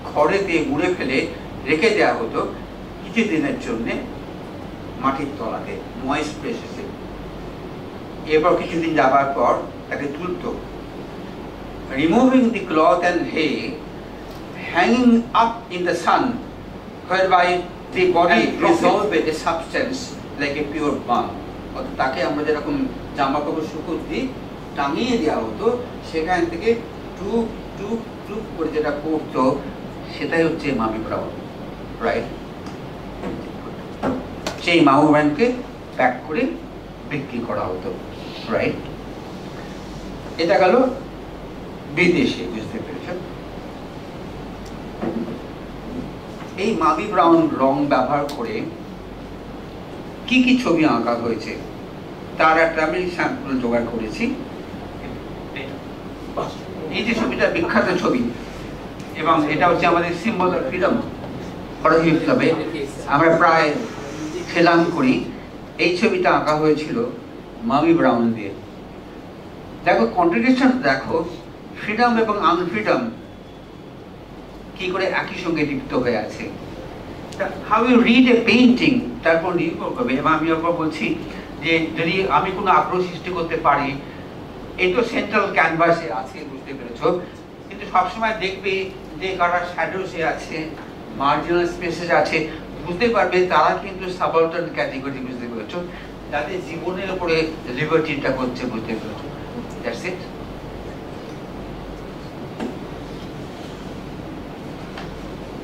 খড়ে দিয়ে মুড়ে ফেলে রেখে দেওয়া হতো কিছুদিনের জন্যে মাটির তলাতে, ময়েস্ট প্লেসেসে। এরপর কিছুদিন যাবার পর তাকে তুলতো, removing the cloth and hair, hanging up in the sun, whereby the body resolved a substance like a pure balm. তাকে আমরা যেরকম জামা কাপড় শুকোতে দিই, টাঙিয়ে দেওয়া হতো, সেখান থেকে টুপ টুপ টুপ করে যেটা পড়তো সেটাই হচ্ছে মামি ব্রাউন, রাইট। সেই মামি ব্রাউনকে প্যাক করে বিক্রি করা হতো, রাইট। এটা গেল বিদেশে, বুঝতে পেরেছ? এই মামি ব্রাউন রং ব্যবহার করে কি কি ছবি আঁকা হয়েছে তার একটা আমি স্যাম্পল জোগাড় করেছি। এই যে ছবিটা বিখ্যাত ছবি, এবং এটা হচ্ছে আমাদের সিম্বল অফ ফ্রিডম, ভারত বিপ্লবে আমরা প্রায় খেলাম করি। এই ছবিটা আঁকা হয়েছিল মামি ব্রাউন দিয়ে। দেখো কন্ট্রাডিকশন, দেখো ফ্রিডম এবং আনফ্রিডম কি করে একই সঙ্গে লিপ্ত হয়ে আছে। How you read a painting তারপর নির্ভর করবে। এবং আমি একবার বলছি যে যদি আমি কোনো আগ্রহ সৃষ্টি করতে পারি, এই তো সেন্ট্রাল ক্যানভাসে আছে, বুঝতে পেরেছ, কিন্তু সবসময় দেখবে যে কারা শ্যাডোসে আছে, মার্জিনাল স্পেসে আছে, বুঝতে পারবে তারা কিন্তু সাবঅল্টার্ন ক্যাটেগরি, বুঝতে পেরেছ, যাদের জীবনের উপরে লিবার্টিটা করছে, বুঝতে পেরেছ। That's it.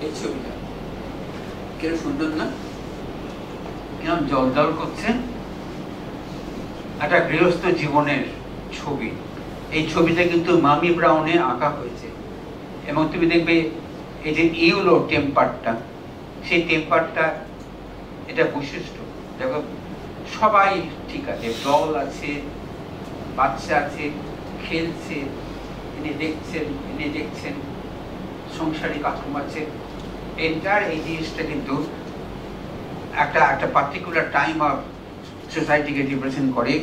এই ছবিটা কিরকম সুন্দর না, কিরকম জল জল করছে, একটা গৃহস্থ জীবনের ছবি। এই ছবিটা কিন্তু মামি ব্রাউনে আঁকা হয়েছে, এবং তুমি দেখবে এই যে ইউলো টেম্পারটা, সেই টেম্পারটা এটা বৈশিষ্ট্য। দেখো সবাই ঠিক আছে, দল আছে, বাচ্চা আছে, খেলছে, ইনি দেখছেন, সংসারী কাঠামো আছে। এন্টার এই জিনিসটা কিন্তু একটা পার্টিকুলার টাইম অফ সোসাইটিকে রিপ্রেজেন্ট করে,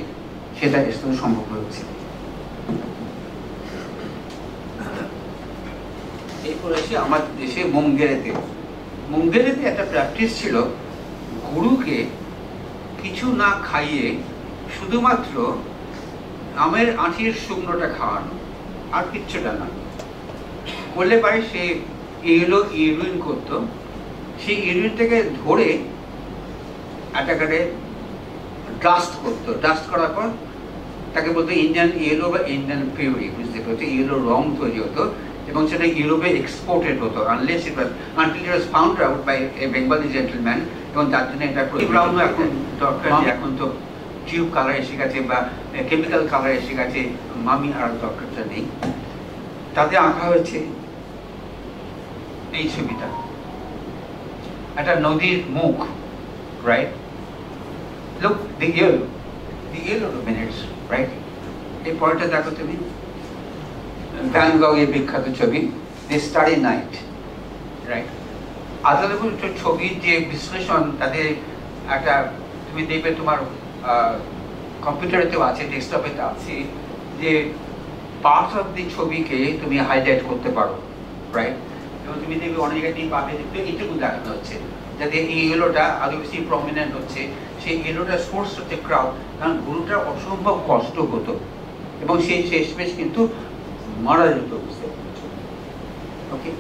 সেটা এসব সম্ভব হচ্ছে। এরপর আসি আমার দেশে মুঙ্গেরেতে একটা প্র্যাকটিস ছিল, গুরুকে কিছু না খাইয়ে শুধুমাত্র আমের আঁটির শুকনোটা খাওয়ানো, আর কিচ্ছুটা না করলে পারে সে এগুলো ইউরিন করতো। সেই ইউরিনটাকে ধরে একটা করে ডাস্ট করতো, ডাস্ট করার পর তাকে বলতো ইন্ডিয়ান ইয়েলো বা ইন্ডিয়ান পিউরি, বুঝতে পারতো, ইয়েলো রং তৈরি হতো এবং সেটা ইউরোপে এক্সপোর্টেড হতো unless it was until it was found out by a Bengali gentleman. এবং তার জন্য এটা ব্রাউনও এখন দরকার, এখন তো টিউব কালার এসে গেছে বা কেমিক্যাল কালার এসে গেছে, মামি আর দরকারটা নেই। তাতে আঁকা হয়েছে এই ছবিটা, একটা নদীর মুখ, রাইট? লুক দি ইয়েলো মিনিটস, রাইট? এই পরেরটা দেখো তুমি, ভ্যান গগের বিখ্যাত ছবি দি স্টারি নাইট, রাইট? আদালপুর ছবির যে বিশ্লেষণ, তাদের একটা তুমি দেখবে তোমার কম্পিউটারেতেও আছে, ডেস্কটপেতে আছে, যে পার্টস অফ দি ছবিকে তুমি হাইলাইট করতে পারো, রাইট? এবং তুমি দেখবে অনেক জায়গায় পাবে এইটুকু দেখানো হচ্ছে, যাতে এই ইয়েলোটা আরো বেশি প্রমিনেন্ট হচ্ছে। সেই ইয়েলোটা সোর্স হচ্ছে ক্রাউড, কারণ গুরুটার অসম্ভব কষ্ট হতো এবং সেই শেষমেশ কিন্তু মারা যেত, বুঝতে পারছো? ওকে,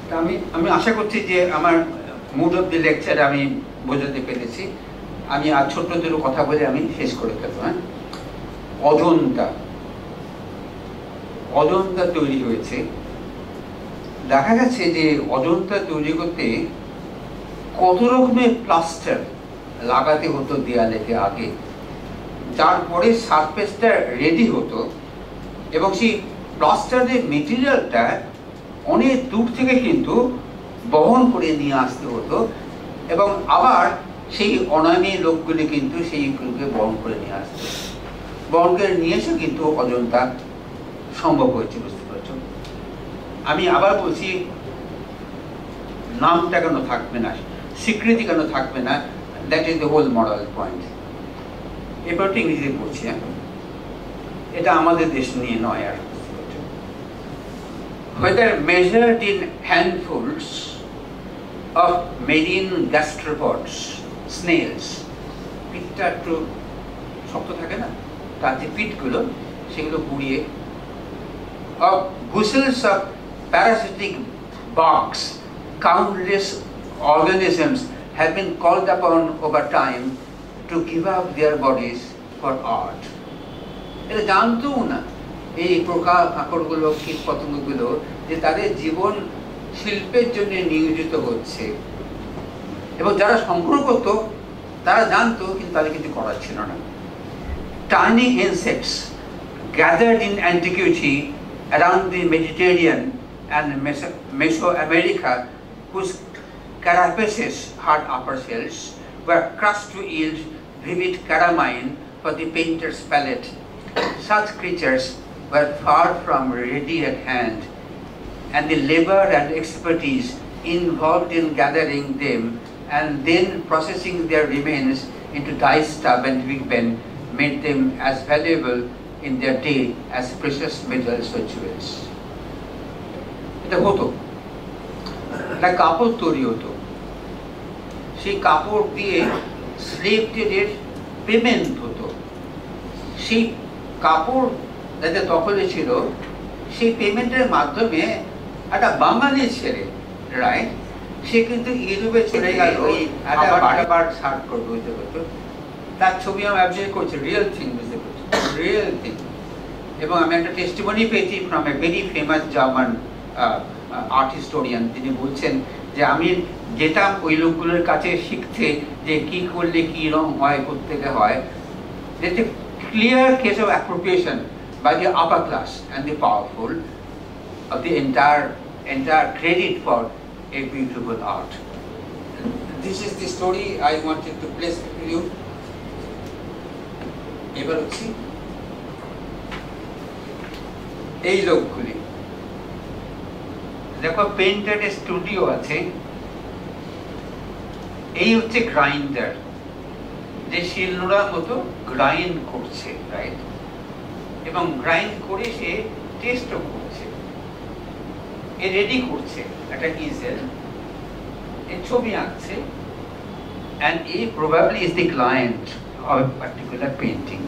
তা আমি আশা করছি যে আমার মুড অফ দি লেকচার আমি বোঝাতে পেরেছি। আমি আর ছোট্ট দুটো কথা বলে আমি শেষ করে ফেলবো। হ্যাঁ, অজন্তা তৈরি হয়েছে। দেখা গেছে যে অজন্তা তৈরি করতে কত রকমের প্লাস্টার লাগাতে হতো দেয়ালেতে আগে, তারপরে সারফেসটা রেডি হতো এবং সেই প্লাস্টারের মেটেরিয়ালটা অনেক দূর থেকে কিন্তু বহন করে নিয়ে আসতে হতো এবং আবার সেই অনামী লোকগুলি কিন্তু সেইগুলোকে বহন করে নিয়ে আসতো। বহন করে নিয়ে এসে কিন্তু অজন্তা সম্ভব হয়েছে, বুঝতে পারছো? আমি আবার বলছি, নামটা কেন থাকবে না, স্বীকৃতি কেন থাকবে না, that is the whole moral point. এবার ইংরেজি বলছি, এটা আমাদের দেশ নিয়ে নয় আর। Whether measured in handfuls of marine gastropods, snails, পিঠটা একটু শক্ত থাকে না, তার যে পিঠগুলো সেগুলো পুড়িয়ে, of bushels of parasitic bugs, countless organisms have been called upon over time to give up their bodies for art. এটা জানতেও না এই পোকামাকড়গুলো, কীট পতঙ্গগুলো, যে তাদের জীবন শিল্পের জন্য নিয়োজিত হচ্ছে। এবং যারা সংগ্রহ করত তারা জানতো, কিন্তু তাদের কিছু করার ছিল না। Tiny insects gathered in antiquity around the Mediterranean and Mesoamerica, whose carapaces had upper shells, were crushed to yield vivid carmine for the painter's palette. Such creatures were far from ready at hand, and the labor and expertise involved in gathering them and then processing their remains into dye stub and pigment made them as valuable in their day as precious metals or jewels. এটা হতো, একটা কাপড় তৈরি হতো, সেই কাপড় দিয়ে স্লেভ ট্রেডের পেমেন্ট হতো। সেই কাপড় যাদের দখলে ছিল, সেই পেমেন্টের মাধ্যমে একটা বাঙালি ছেলে, রাইট, সে কিন্তু ইউরোপে চলে গেল একটা বারবার সার্ট করবে, বুঝতে পারছো? তার ছবি আমি অ্যাবজর্ভ করছি, রিয়েল থিং, বুঝতে পারছো, রিয়েল থিং। এবং আমি একটা টেস্টিমনি পেয়েছি from a very famous German art historian. তিনি বলছেন যে আমি যেতাম ওই লোকগুলোর কাছে শিখতে, যে কি করলে কি রং হয়, করতে হয়। Clear case of appropriation, by the upper class and the powerful of the entire credit for a beautiful art. This is the story I wanted to place to you. এবার হচ্ছে এই লোকগুলি দেখো, পেইন্টারের স্টুডিও আছে, এই হচ্ছে গ্রাইন্ডার, যে শিলনোড়ার মতো গ্রাইন্ড করছে, রাইট? এবং গ্রাইন্ড করে সে টেস্টও করছে, এ রেডি করছে একটা ইজেল, এ ছবি আঁকছে, and he probably is the client of a particular painting.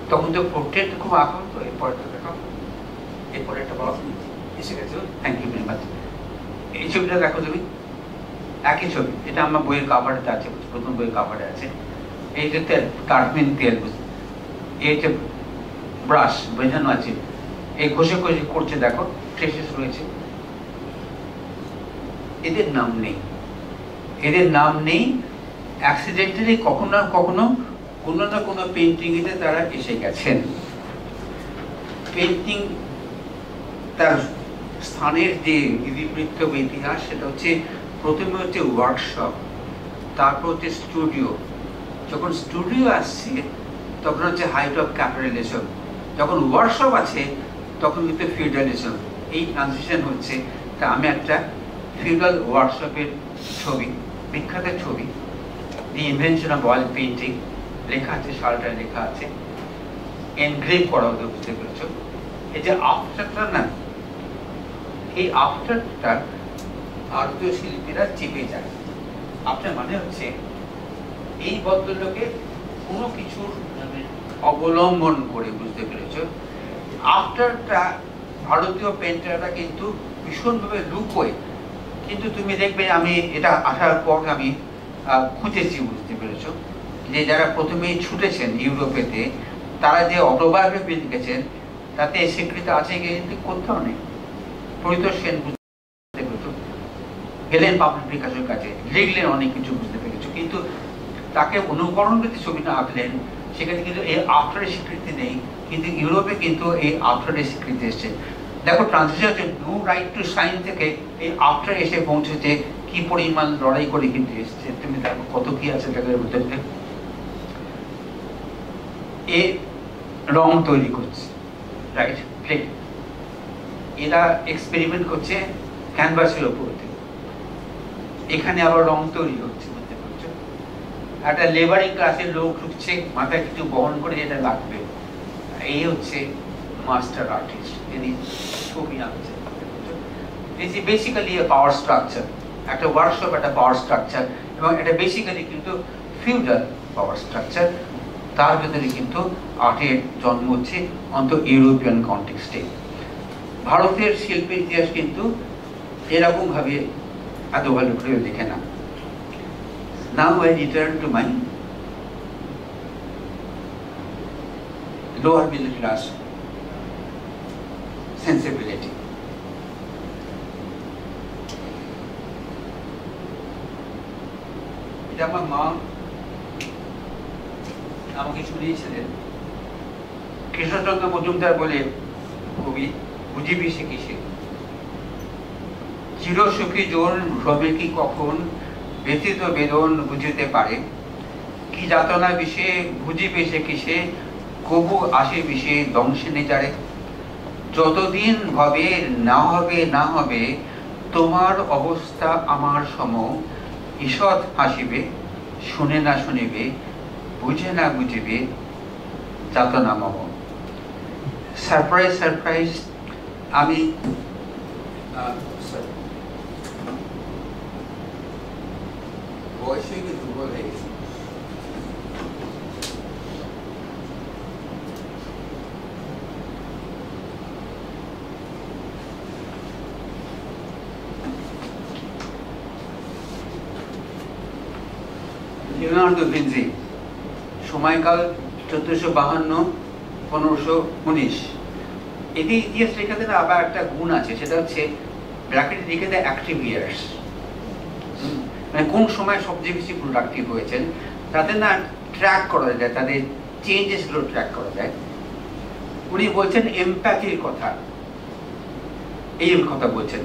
তখন তো পোর্ট্রেট খুব আঁকা হতো, এরপরে একটা বড় এসে গেছে। Thank you very much. এই ছবিটা দেখো তুমি, একই ছবি, এটা আমার বইয়ের কাভারে আছে, প্রথম বইয়ের কাভারে আছে। এই যে তেল, কার্মিন তেল, এই যে ব্রাশ বোঝানো আছে, এই ঘষে ঘষে করছে, দেখো ট্রেসেস রয়েছে। এদের নাম নেই, এদের নাম নেই, অ্যাক্সিডেন্টালি কখনো না কখনো কোনো না কোনো পেন্টিংয়ে তারা এসে গেছেন। পেন্টিং তার স্থানের যে ইতিবৃত্ত বা ইতিহাস, সেটা হচ্ছে প্রথমে হচ্ছে ওয়ার্কশপ, তারপর হচ্ছে স্টুডিও। যখন স্টুডিও আসছে তখন হচ্ছে হাইট অফ ক্যাপিটালিজম, যখন ওয়ার্কশপ আছে তখন কিন্তু ফিউডালিজম। এই ট্রানজিশন হচ্ছে। তা আমি একটা ফিউডাল ওয়ার্কশপের ছবি, বিখ্যাত ছবি, দি ইনভেনশন অফ অয়েল পেইন্টিং, লেখা আছে, সালটা লেখা আছে, এনগ্রেভ করা হতো, বুঝতে পেরেছ? এই যে আফটারটা না, এই আফটারটা ভারতীয় শিল্পীরা চেপে যায়। আফটার মানে হচ্ছে এই ভদ্রলোকের কোনো কিছুর অবলম্বন করে, বুঝতে পেরেছ? আফটারটা ভারতীয় পেন্টাররা কিন্তু ভীষণভাবে লুকোয়, কিন্তু তুমি দেখবে আমি এটা আসার পর আমি খুঁজেছি, বুঝতে পেরেছ, যে যারা প্রথমেই ছুটেছেন ইউরোপেতে, তারা যে অটোবায়োগ্রাফি লিখেছেন তাতে স্বীকৃত আছে কিন্তু কোথাও নেই। পরিতোষ সেন, বুঝতে পেরেছ, গেলেন পাবলিক বিকাশের কাছে, লিখলেন অনেক কিছু, বুঝতে পেরেছ, কিন্তু তাকে অনুকরণ করতে ছবিটা আঁকলেন, সেখানে কিন্তু এই আফটারের স্বীকৃতি নেই, কিন্তু ইউরোপে কিন্তু এই আফটারের স্বীকৃতি এসছে। দেখো ট্রান্সলেশন হচ্ছে নো রাইট টু সাইন থেকে এই আফটার এসে পৌঁছেছে, কি পরিমাণ লড়াই করে কিন্তু এসছে। তুমি দেখো কত কি আছে তাদের ভিতরে। এ রং তৈরি করছে, রাইট, প্লেট, এরা এক্সপেরিমেন্ট করছে ক্যানভাসের উপর, এখানে আবার রং তৈরি হচ্ছে, বুঝতে পারছো? একটা লেবারিং ক্লাসের লোক ঢুকছে, মাথায় কিছু বহন করে যেটা লাগবে, এই হচ্ছে মাস্টার আর্টিস্ট, যিনি ছবি আঁকছেন। This is basically a power structure, একটা ওয়ার্কশপ একটা পাওয়ার স্ট্রাকচার, এবং এটা বেসিক্যালি কিন্তু ফিউডাল পাওয়ার স্ট্রাকচার। তার ভেতরে কিন্তু আর্টের জন্ম হচ্ছে অন্ত ইউরোপিয়ান কনটেক্সটে। ভারতের শিল্পের ইতিহাস কিন্তু এরকম ভাবে এত ভালো করে দেখে না। Now I return to my lower middle class sensibility. এটা আমার মা আমাকে শুনিয়েছিলেন। কৃষ্ণচন্দ্র মজুমদার বলে কবি, বুঝিবি সে কিসে, চিরসুখী জন ভ্রমে কি কখন ব্যতীত বেদন বুঝিতে পারে, কি যাতনা বিষে বুঝিবে সে কিসে, কবু আসে বিষে দংশনে যারে, যতদিন হবে না হবে না হবে তোমার অবস্থা আমার সম, ঈষৎ হাসিবে শুনে না শুনিবে বুঝে না বুঝিবে যাতনা মম। সারপ্রাইজ সারপ্রাইজ, আমি বয়সে কি দুর্বল হয়ে গেছি। লিওনার্দো ভিঞ্চি, সময়কাল 1452-1519। এটি ইতিহাস লেখাতে আবার একটা গুণ আছে, সেটা হচ্ছে ব্র্যাকেটে লিখে দেয় অ্যাক্টিভ ইয়ার্স, মানে কোন সময় সবচেয়ে বেশি প্রোডাক্টিভ হয়েছেন, তাতে না ট্র্যাক করা যায়, তাদের চেঞ্জেসগুলো ট্র্যাক করা যায়। উনি বলছেন এমপ্যাথির কথা, এই কথা বলছেন।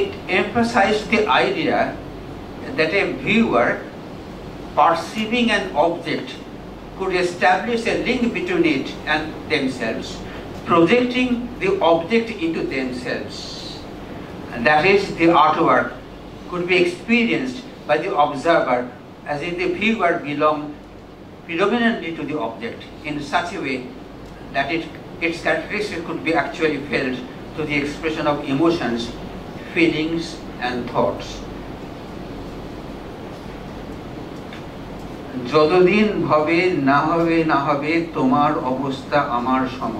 It emphasized the idea that a viewer perceiving an object could establish a link between it and themselves, projecting the object into themselves. And that is, the artwork could be experienced by the observer as if the viewer belonged predominantly to the object in such a way that its characteristics could be actually felt through the expression of emotions, feelings and thoughts. যতদিন ভবে না হবে না হবে তোমার অবস্থা আমার সম,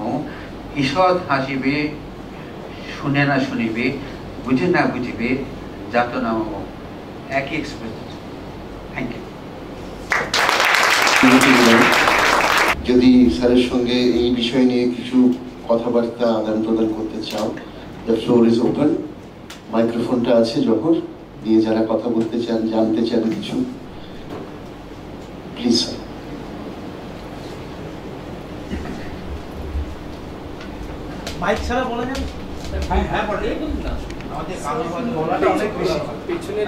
ঈষৎ হাসিবে শুনে না শুনিবে, বুঝে না বুঝিবে, যাত না একই এক্সপ্রেস। Thank you. যদি স্যারের সঙ্গে এই বিষয় নিয়ে কিছু কথাবার্তা আদান প্রদান করতে চাও, দ্য ফ্লোর ইজ ওপেন। মাইক্রোফোনটা আছে জহর, দিয়ে যারা কথা বলতে চান, জানতে চান কিছু, প্লিজ স্যার। মাইক ছাড়া বলা যাবে?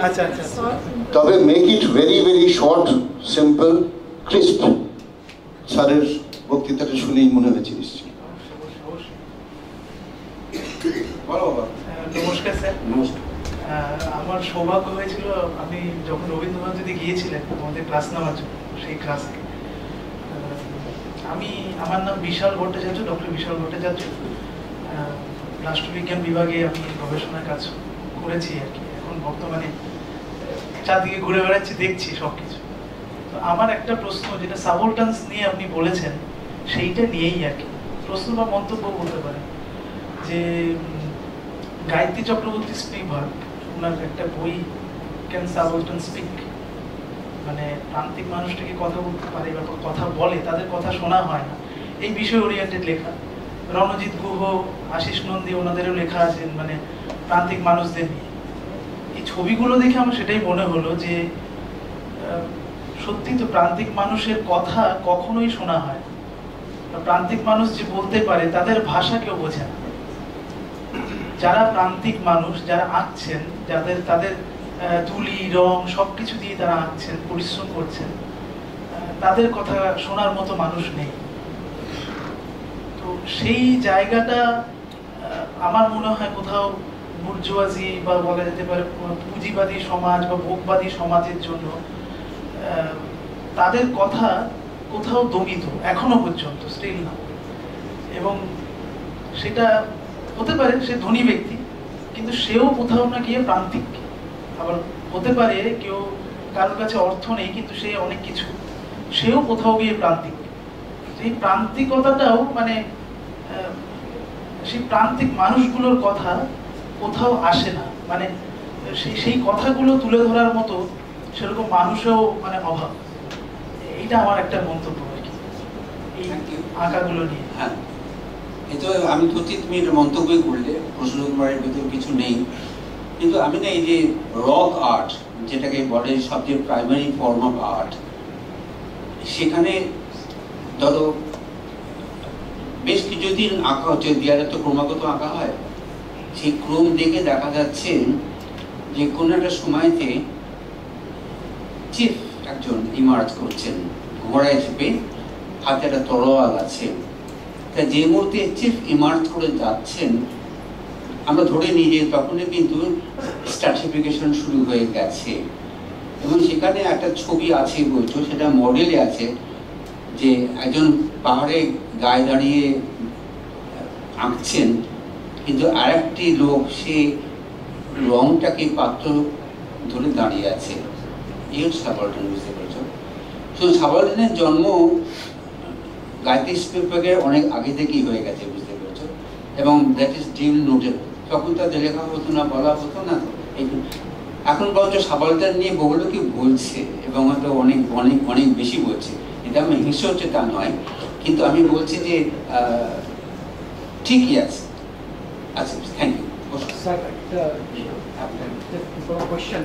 আচ্ছা আচ্ছা, তবে make it very very short, simple, crisp. স্যারের বক্তৃতাটা শুনেই মনে হয়েছে নিশ্চয়ই। নমস্কার স্যার। নমস্কার। আমার সৌভাগ্য হয়েছিল, আমি যখন রবীন্দ্রনাথে গিয়েছিলেন আমাদের ক্লাস নেওয়ার জন্য, সেই ক্লাসে আমার নাম বিশাল ভট্টাচার্য, ডক্টর বিশাল ভট্টাচার্য। রাষ্ট্রবিজ্ঞান বিভাগে আমি গবেষণার কাজ করেছি আর কি। এখন বর্তমানে চারদিকে ঘুরে বেড়াচ্ছি, দেখছি সবকিছু। তো আমার একটা প্রশ্ন, যেটা সাবঅল্টান্স নিয়ে আপনি বলেছেন, সেইটা নিয়েই আর কি প্রশ্ন বা মন্তব্য বলতে পারেন। যে গায়ত্রী চক্রবর্তী স্পিভাক, ওনার একটা বই ক্যান সাবঅল্টান স্পিক, মানে প্রান্তিক মানুষটাকে কথা বলতে পারে বা কথা বলে, তাদের কথা শোনা হয় না, এই বিষয় ওরিয়েন্টেড লেখা। রণজিৎ গুহ, আশিস নন্দী, ওনাদেরও লেখা আছে মানে প্রান্তিক মানুষদের নিয়ে। এই ছবিগুলো দেখে আমার সেটাই মনে হলো যে সত্যি তো প্রান্তিক মানুষের কথা কখনোই শোনা হয় না। প্রান্তিক মানুষ যে বলতে পারে, তাদের ভাষা কেউ বোঝে না। যারা প্রান্তিক মানুষ, যারা আঁকছেন, তাদের তুলি রং সবকিছু দিয়ে তারা আঁকছেন, পরিশ্রম করছেন, তাদের কথা শোনার মতো মানুষ নেই। তো সেই জায়গাটা আমার মনে হয় কোথাও বুর্জোয়াজি বা বলা যেতে পারে পুঁজিবাদী সমাজ বা ভোগবাদী সমাজের জন্য তাদের কথা কোথাও দমিত এখনো পর্যন্ত, স্টিল না। এবং সেটা হতে পারে সে ধনী ব্যক্তি, কিন্তু সেও কোথাও না গিয়ে প্রান্তিক। আবার হতে পারে কেউ, কারোর কাছে অর্থ নেই কিন্তু সে অনেক কিছু, সেও কোথাও গিয়ে প্রান্তিক। এই প্রান্তিকতাটাও মানে সেই প্রান্তিক মানুষগুলোর কথা কোথাও আসে না, মানে সেই কথাগুলো তুলে ধরার মতো সেরকম মানুষও মানে অভাব। এইটা আমার একটা মন্তব্য আর কি এই আঁকাগুলো নিয়ে। হ্যাঁ, এই তো আমি তো তুমি এটা মন্তব্যই করলে, প্রশ্ন করার ভিতরে কিছু নেই। কিন্তু আমি না এই যে রক আর্ট, যেটাকে বলে সবচেয়ে প্রাইমারি ফর্ম অফ আর্ট, সেখানে ধরো বেশ কিছুদিন আঁকা হচ্ছে, দেয়ালে তো ক্রমাগত আঁকা হয়, সেই ক্রম দেখে দেখা যাচ্ছে যে কোনো একটা সময়তে চিফ একজন ইমার্জ করছেন, ঘোড়ায় চেপে, হাতে একটা তরোয়াল আছে। তা যে মুহূর্তে চিফ ইমার্জ করে যাচ্ছেন, আমরা ধরে নিই যে তখনই কিন্তু স্ট্রাটিফিকেশন শুরু হয়ে গেছে। এবং সেখানে একটা ছবি আছে বলছো, সেটা মডেলে আছে, যে একজন পাহাড়ে গায়ে দাঁড়িয়ে আঁকছেন, কিন্তু আরেকটি লোক সে রংটাকে পাত্র ধরে দাঁড়িয়ে আছে। এই হচ্ছে সাবঅল্টার্ন, বুঝতে পেরেছো? শুধু সাবঅল্টার্নের জন্ম গায়ত্রী স্পিভাকের অনেক আগে থেকেই হয়ে গেছে, বুঝতে পেরেছো? এবং দ্যাট ইজ ডিল নোটেড। তখন তাদের লেখা হতো না, বলা হতো না। এখন বরঞ্চ সাবঅল্টার্ন নিয়ে বহু লোকই বলছে, এবং হয়তো অনেক অনেক অনেক বেশি বলছে। এটা আমি হিংসা হচ্ছে তা নয়, কিন্তু আমি বলছি যে ঠিকই আছে। আচ্ছা, থ্যাংক ইউ। স্যার, একটা কোয়েশ্চেন।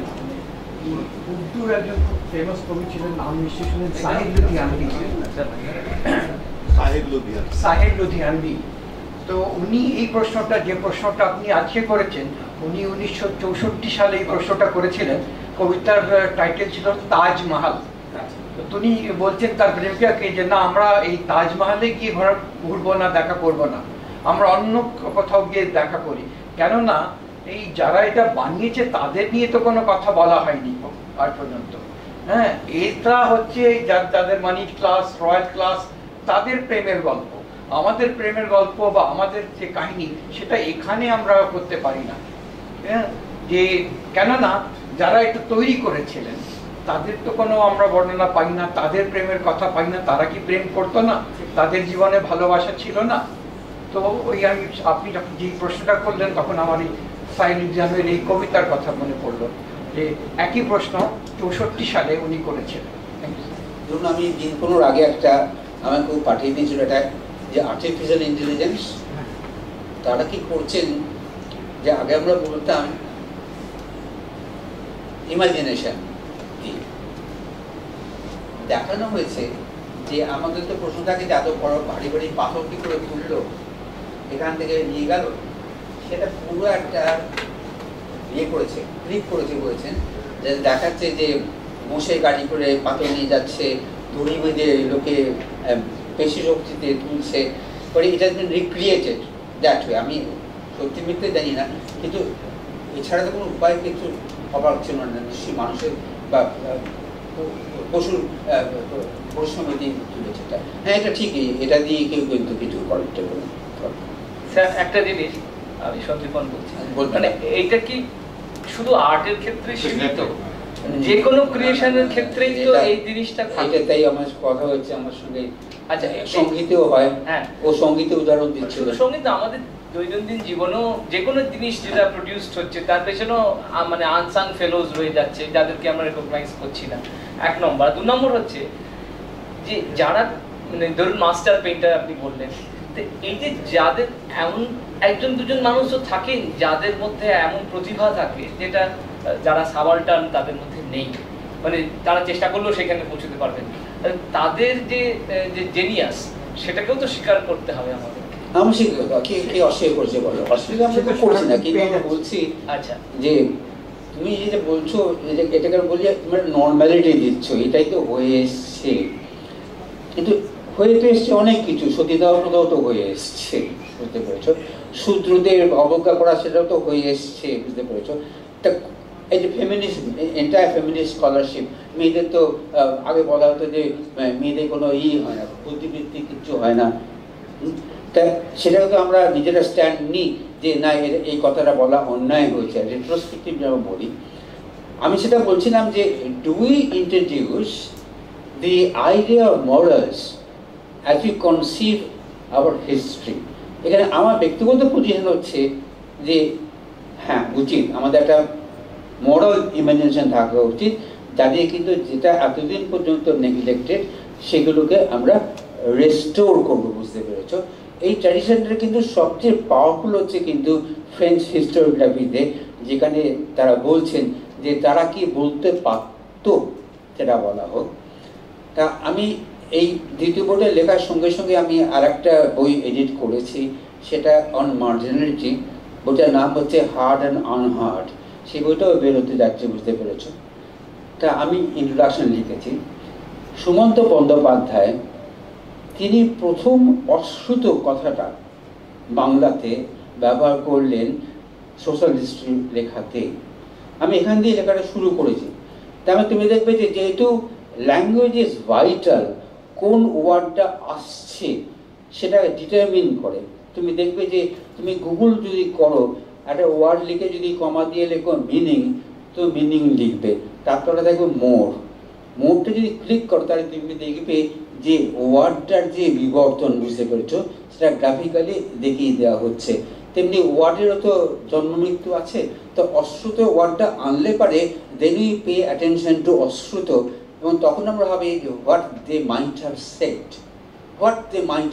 উর্দুর একজন খুব ফেমাস কবি ছিলেন, নাম নিশ্চয়ই শুনেন, সাহিদ লুধিয়ানভি। সাহেব লুধিয়ানভি। তো উনি এই প্রশ্নটা, যে প্রশ্নটা আপনি আজকে করেছেন, উনি 1964 সালে এই প্রশ্নটা করেছিলেন। কবিতার টাইটেল ছিল তাজমহল। তো তিনি বলছেন তার প্রেমিকাকে যে না, আমরা এই তাজমহলে গিয়ে ঘুরবো না, দেখা করবো না, আমরা অন্য কোথাও গিয়ে দেখা করি। কেননা এই যারা এটা বানিয়েছে তাদের নিয়ে তো কোনো কথা বলা হয়নি আজ পর্যন্ত। হ্যাঁ, এটা হচ্ছে যাদের মানি ক্লাস, রয়্যাল ক্লাস, তাদের প্রেমের গল্প। আমাদের প্রেমের গল্প বা আমাদের যে কাহিনী, সেটা এখানে আমরা করতে পারি না। হ্যাঁ, যে কেননা যারা এটা তৈরি করেছিলেন তাদের তো কোনো আমরা বর্ণনা পাই না, তাদের প্রেমের কথা পাই না। তারা কি প্রেম করতো না? তাদের জীবনে ভালোবাসা ছিল না? তো ওই আপনি যখন যে প্রশ্নটা করলেন, তখন আমার এই সাহেব লুধিয়ানভির এই কবিতার কথা মনে পড়লো, যে একই প্রশ্ন 64 সালে উনি করেছিলেন। ধরুন, আমি দিনপনোর আগে একটা আমাকে পাঠিয়ে দিয়েছিল, এটা যে আর্টিফিশিয়াল ইন্টেলিজেন্স, তারা কি করছেন, যে আগে আমরা বলতাম ইমাজিনেশন, দেখানো হয়েছে যে আমাদের তো প্রশ্ন থাকে যে এত বড় ভারী ভারী পাথর কি করে তুললো, এখান থেকে নিয়ে গেল, সেটা পুরো একটা ইয়ে করেছে, ক্লিক করেছে, বলেছেন যে দেখাচ্ছে যে মোষে গাড়ি করে পাথর নিয়ে যাচ্ছে, দড়ি বেঁধে লোকে পেশি শক্তিতে তুলছে, পরে it has been recreated that way. আমি সত্যি মিথ্যে জানি না, কিন্তু এছাড়া তো কোনো উপায় কিছু হবার ছিল না, নিশ্চয়ই মানুষের বা পশুর পরিশ্রমে দিয়ে তুলেছে। হ্যাঁ, এটা ঠিকই, এটা দিয়ে কেউ কিন্তু কিছু করতে পারে। স্যার, একটা জিনিস আমি সন্দীপন বলছি, মানে এইটা কি শুধু আর্টের ক্ষেত্রে সীমিত? যে কোনো ক্রিয়েশনের ক্ষেত্রেই তো এই জিনিসটা থাকে। তাই আমার কথা হচ্ছে আমার সঙ্গে। আচ্ছা, সঙ্গীতেও হয়। হ্যাঁ, ও সঙ্গীতে উদাহরণ দিচ্ছে। সঙ্গীত আমাদের দৈনন্দিন জীবনেও যে কোনো জিনিস যেটা প্রডিউসড হচ্ছে তার পেছনেও মানে আনসাং ফেলোজ রয়ে যাচ্ছে, যাদেরকে আমরা রেকগনাইজ করছি না, এক নম্বর। 2 নম্বর হচ্ছে যে যারা মানে ধরুন মাস্টার পেইন্টার আপনি বললেন, তো এই যে যাদের এমন 1-2 মানুষ তো থাকেন যাদের মধ্যে এমন প্রতিভা থাকে যেটা যারা সাবালটার্ন তাদের মধ্যে নেই, মানে তারা চেষ্টা করলেও সেখানে পৌঁছতে পারবেন। তাদের যে জেনিয়াস, সেটাকেও তো স্বীকার করতে হবে আমাদের। আমি কি অস্বীকার করছে বলো? অস্বীকার আমি করছি না, কিন্তু আমি বলছি আচ্ছা, যে তুমি যেটা বলছো এটাকে বলি তোমরা নর্মালিটি দিচ্ছ, এটাই তো হয়ে এসছে। কিন্তু হয়ে তো এসছে অনেক কিছু, সতীদাহ প্রদাহ তো হয়ে এসছে, বুঝতে পেরেছো? শূদ্রদের অবজ্ঞা করা, সেটাও তো হয়ে এসছে, বুঝতে পেরেছো? তা এই যে ফেমিনিস্ট, এন্টায়ার ফেমিনিস্ট স্কলারশিপ, মেয়েদের তো আগে বলা হতো যে মেয়েদের কোনো হয় না, বুদ্ধিবৃত্তি কিচ্ছু হয় না। তা সেটাকে তো আমরা নিজেরা স্ট্যান্ড নিই যে না, এই কথাটা বলা অন্যায় হয়েছে, রেট্রোস্পেক্টিভ যেমন বলি। আমি সেটা বলছিলাম যে do we introduce the idea of morals as we conceive our history? এখানে আমার ব্যক্তিগত পজিশন হচ্ছে যে হ্যাঁ, উচিত আমাদের একটা মোরাল ইমাজিনেশন থাকা উচিত, যাদের কিন্তু যেটা এতদিন পর্যন্ত নেগলেক্টেড সেগুলোকে আমরা রেস্টোর করবো, বুঝতে পেরেছো? এই ট্র্যাডিশনটা কিন্তু সবচেয়ে পাওয়ারফুল হচ্ছে কিন্তু ফ্রেঞ্চ হিস্টোরিওগ্রাফিতে, যেখানে তারা বলছেন যে তারা কি বলতে পারত, সেটা বলা হোক। তা আমি এই দ্বিতীয় বইটা লেখার সঙ্গে সঙ্গে আমি আর একটা বই এডিট করেছি, সেটা অন মার্জিনালিটি। বইটার নাম হচ্ছে হার্ড অ্যান্ড আনহার্ড। সেই বইটাও বেরোতে যাচ্ছে, বুঝতে পেরেছ? তা আমি ইন্ট্রোডাকশন লিখেছি। সুমন্ত বন্দ্যোপাধ্যায় তিনি প্রথম অশ্রুত কথাটা বাংলাতে ব্যবহার করলেন সোশ্যাল হিস্ট্রি লেখাতে। আমি এখান দিয়ে লেখাটা শুরু করেছি। তারপরে তুমি দেখবে যে যেহেতু ল্যাঙ্গুয়েজ ইজ ভাইটাল, কোন ওয়ার্ডটা আসছে সেটা ডিটারমিন করে। তুমি দেখবে যে তুমি গুগল যদি করো, একটা ওয়ার্ড লিখে যদি কমা দিয়ে লেখো মিনিং, তো মিনিং লিখবে, তারপরে দেখবে মোরটা যদি ক্লিক করো তাহলে তুমি দেখবে যে ওয়ার্ডটার যে বিবর্তন, বুঝতে পেরেছো, সেটা গ্রাফিক্যালি দেখিয়ে দেওয়া হচ্ছে। তেমনি ওয়ার্ডেরও তো জন্ম মৃত্যু আছে। তো অশ্রুত ওয়ার্ডটা আনলে পারে then we pay attention to অশ্রুত, এবং তখন আমরা ভাবি what they might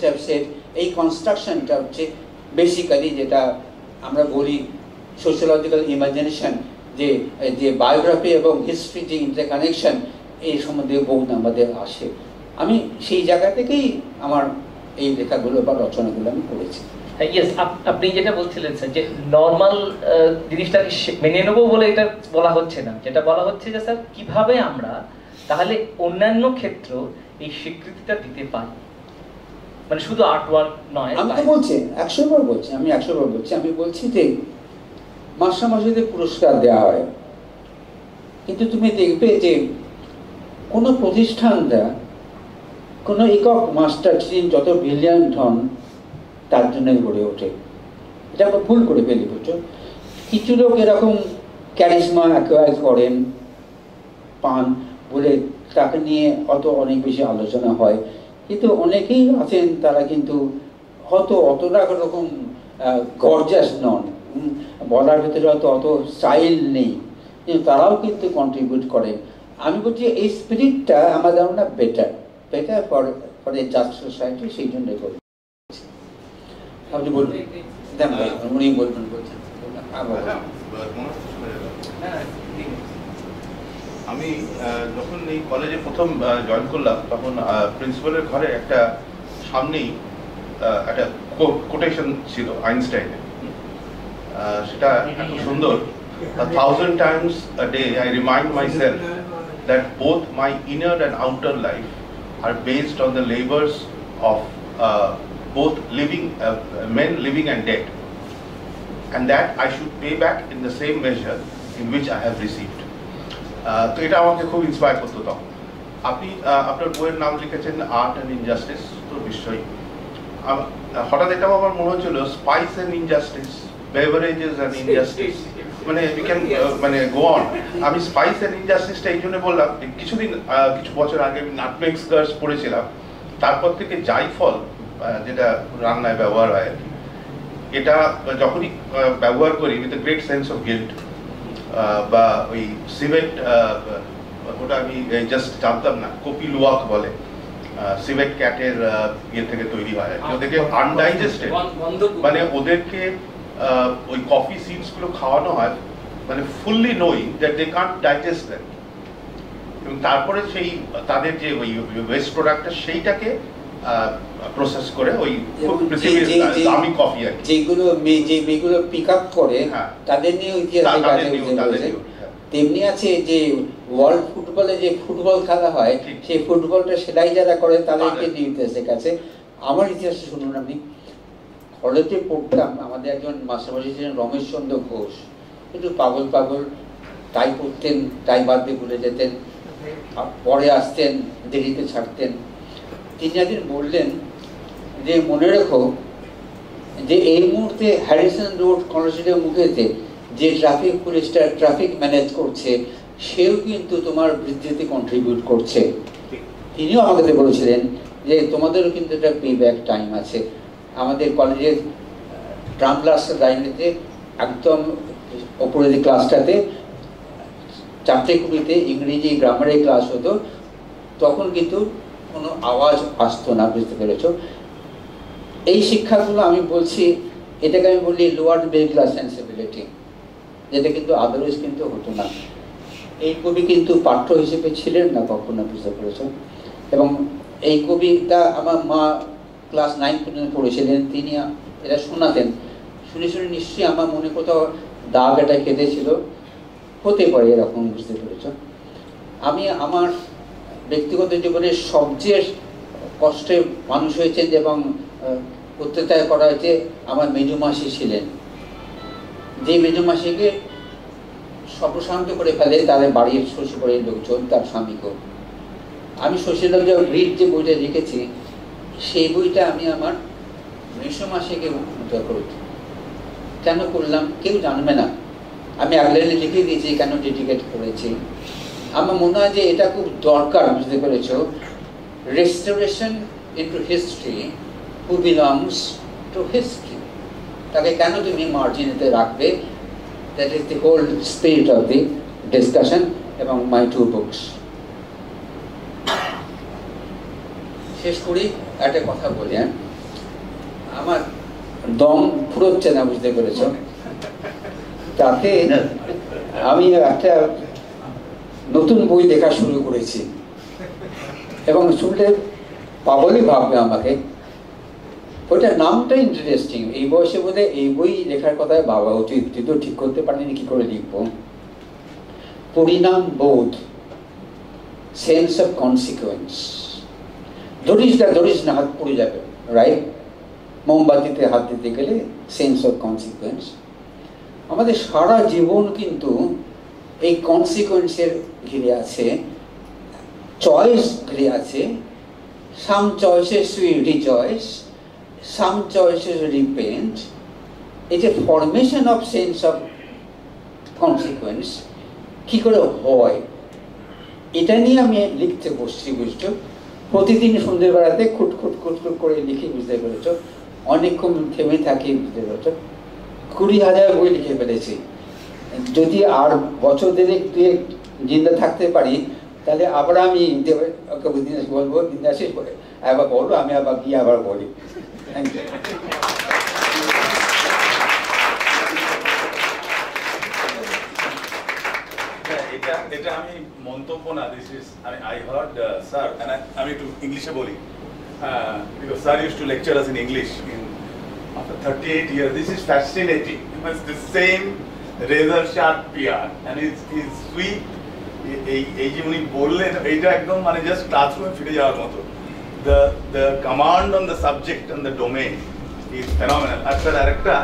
have said, এই কনস্ট্রাকশনটা হচ্ছে বেসিক্যালি যেটা আমরা বলি সোশ্যোলজিক্যাল ইমাজিনেশন, যে বায়োগ্রাফি এবং হিস্ট্রি যে ইন্টারকানেকশন, এই সম্বন্ধে বহু আমাদের আসে। আমি সেই জায়গা থেকেই আমার এই লেখাগুলো বা রচনাগুলো আমি পড়েছি। ইয়েস, আপনি যেটা বলছিলেন স্যার, যে নর্মাল জিনিসটাকে মেনে নেবো বলে এটা বলা হচ্ছে না, যেটা বলা হচ্ছে যে স্যার কিভাবে আমরা তাহলে অন্যান্য ক্ষেত্র এই স্বীকৃতিটা দিতে পারি, মানে শুধু আর্টওয়ার্ক নয়। আমি তো বলছি 100 বার বলছি, আমি বলছি যে মাস্টারমশাইদের পুরস্কার দেওয়া হয়, কিন্তু তুমি দেখবে যে কোনো প্রতিষ্ঠানটা কোনো একক মাস্টার যত ব্রিলিয়ান্ট হন তার জন্যই গড়ে ওঠে। এটা আমরা ভুল করে ফেলি, বুঝছো? কিছু লোক এরকম ক্যারিজমা অ্যাকোয়ার করেন, পান বলে তাকে নিয়ে অনেক বেশি আলোচনা হয়, কিন্তু অনেকেই আছেন তারা কিন্তু অতটা রকম গর্জাস নন, বলার ভিতরে অত স্টাইল নেই, কিন্তু তারাও কিন্তু কন্ট্রিবিউট করেন। আমি বলছি এই স্পিরিটটা আমার ধারণা better for a just society, সেই জন্যই করি। আপনি বলবেন, উনি বলবেন বলছেন। আমি যখন এই কলেজে প্রথম জয়েন করলাম তখন প্রিন্সিপালের ঘরে একটা সামনেই একটা কোটেশন ছিল আইনস্টাইনের, সেটা এত সুন্দর, 1000 times a day I remind myself that both my inner and outer life are based on the labors of both living men living and dead, and that I should pay back in the same measure in which I have received. তো এটা আমাকে খুব ইন্সপায়ার করতো তখন। আপনি আপনার বইয়ের নাম লিখেছেন আর্ট অ্যান্ড ইনজাস্টিস, তো নিশ্চয়ই হঠাৎ এটাও আমার মনে হচ্ছিল spice and injustice, beverages and injustice, মানে উই ক্যান মানে গো অন। আমি স্পাইস অ্যান্ড ইনজাস্টিসটা এই জন্য বললাম, কিছু বছর আগে আমি নাটমেগ স্কার্স পড়েছিলাম, তারপর থেকে জাইফল যেটা রান্নায় ব্যবহার হয় আর কি, এটা যখনই ব্যবহার করি with a great sense of guilt, বা ওই সিভেট, ওটা আমি জাস্ট জানতাম না, কপি লুয়াক বলে, সিভেট ক্যাটের ইয়ে থেকে তৈরি হয়, ওদেরকে আনডাইজেস্টেড, মানে ওদেরকে ওই কফি সিডস গুলো খাওয়ানো হয় মানে fully knowing that they can't digest that, এবং তারপরে সেই তাদের যে ওই ওয়েস্ট প্রোডাক্টটা সেইটাকে প্রসেস করে ওই পৃথিবীর দামি কফি আর যেগুলো পিক আপ করে তাদের নিয়ে ইতিহাসে তেমনি আছে যে ওয়ার্ল্ড ফুটবলে যে ফুটবল খেলা হয়, সেই ফুটবলটা সেলাই যারা করে তাদেরকে নিয়ে ইতিহাসের কাছে। আমার ইতিহাসে শুনুন, আমি কলেজে পড়তাম, আমাদের একজন মাস্টারমশাই ছিলেন রমেশচন্দ্র ঘোষ, একটু পাগল টাই পরতেন, টাই বাদ দিয়ে ভুলে যেতেন, পরে আসতেন, দেরিতে ছাড়তেন। তিনি একদিন বললেন যে মনে রেখো যে এই মুহূর্তে হ্যারিসন রোড কলেজের মুখেতে যে ট্রাফিক পুলিশটা ট্রাফিক ম্যানেজ করছে, সেও কিন্তু তোমার বৃদ্ধিতে কন্ট্রিবিউট করছে। তিনিও আমাকে বলেছিলেন যে তোমাদেরও কিন্তু একটা পে ব্যাক টাইম আছে। আমাদের কলেজের ট্রাম ক্লাস লাইনেতে একদম ওপরের ক্লাসটাতে 4:20 ইংরেজি গ্রামারের ক্লাস হতো, তখন কিন্তু কোনো আওয়াজ আসতো না, বুঝতে পেরেছ? এই শিক্ষাগুলো আমি বলছি, এটাকে আমি বলি লোয়ার মিডল ক্লাস সেন্সিবিলিটি, যেটা কিন্তু আদারওয়াইজ কিন্তু হতো না। এই কবি কিন্তু পাঠ্য হিসেবে ছিলেন না কখনো, বুঝতে পেরেছ? এবং এই কবিতা আমার মা ক্লাস 9 পর্যন্ত পড়েছিলেন, তিনি এটা শোনাতেন, শুনে নিশ্চয়ই আমার মনে কোথাও দাগ এটা কেঁদেছিল, হতে পারে এরকম, বুঝতে পেরেছ? আমি আমার ব্যক্তিগত জীবনে সবচেয়ে কষ্টে মানুষ হয়েছেন এবং অত্যাচার করা হয়েছে আমার মেজুমাসি ছিলেন, যে মেজুমাসিকে সর্বশান্ত করে ফেলে তাদের বাড়ির শ্বশুরবাড়ির লোকজন, তার স্বামীকেও। আমি সোশ্যালজি অফ গ্রিড যে বইটা লিখেছি, সেই বইটা আমি আমার মেজুমাসিকে উদ্ধার করেছি। কেন করলাম কেউ জানবে না, আমি আগলে লিখে দিয়েছি কেন ডেডিকেট করেছি। আমার মনে হয় যে এটা খুব দরকার, বুঝতে পেরেছ? Restoration into history who belongs to history, তাকে কেন তুমি মার্জিনেতে রাখবে? That is the whole spirit of the discussion এবং মাই 2 বুকস। শেষ করি একটা কথা বলি, আমার দম ফুরোচ্ছে না, বুঝতে পেরেছ? তাতে আমি একটা নতুন বই লেখা শুরু করেছি, এবং শুনলে পাগলই ভাববে আমাকে, ওইটার নামটা ইন্টারেস্টিং। এই বয়সে বোধহয় এই বই লেখার কথা ভাবা উচিত, কিন্তু ঠিক করতে পারিনি কি করে লিখবো। পরিণাম বোধ, সেন্স অফ কনসিকুয়েন্স। ধরিস না হাত পড়ে যাবে, রাইট? মোমবাতিতে হাত দিতে গেলে সেন্স অফ কনসিকুয়েন্স। আমাদের সারা জীবন কিন্তু এই কনসিকুয়েন্সের ঘিরে আছে, চয়েস ঘিরে আছে। Some choices we rejoice, some choices repent. এই যে formation of sense of consequence কি করে হয়, এটা নিয়ে আমি লিখতে বসছি, বুঝছো? প্রতিদিন সন্ধ্যেবেলাতে খুটখুট করে লিখি, বুঝতে পেরেছ? অনেকক্ষণ থেমে থাকি, বুঝতে পেরেছ? 20,000 বই লিখে ফেলেছি। যদি আর বছর দেড়েক জিন্দা থাকতে পারি, তাহলে আবার আমি দিনেশ বলবো, দিনাশিস আবার বলো, আমি আবার গিয়ে আবার বলি। Thank you. এটা আমি মন্তব্য না, this is I heard sir, আমি একটু ইংলিশে বলি, because sir used to lecture us in English in after 38 years. This is fascinating. It's the same razor sharp PR and it's sweet. এই যে উনি বললেন, এইটা একদম মানে জাস্ট ক্লাসরুমে ফিরে যাওয়ার মতো। The command on the subject and the domain is phenomenal. আর স্যার আরেকটা,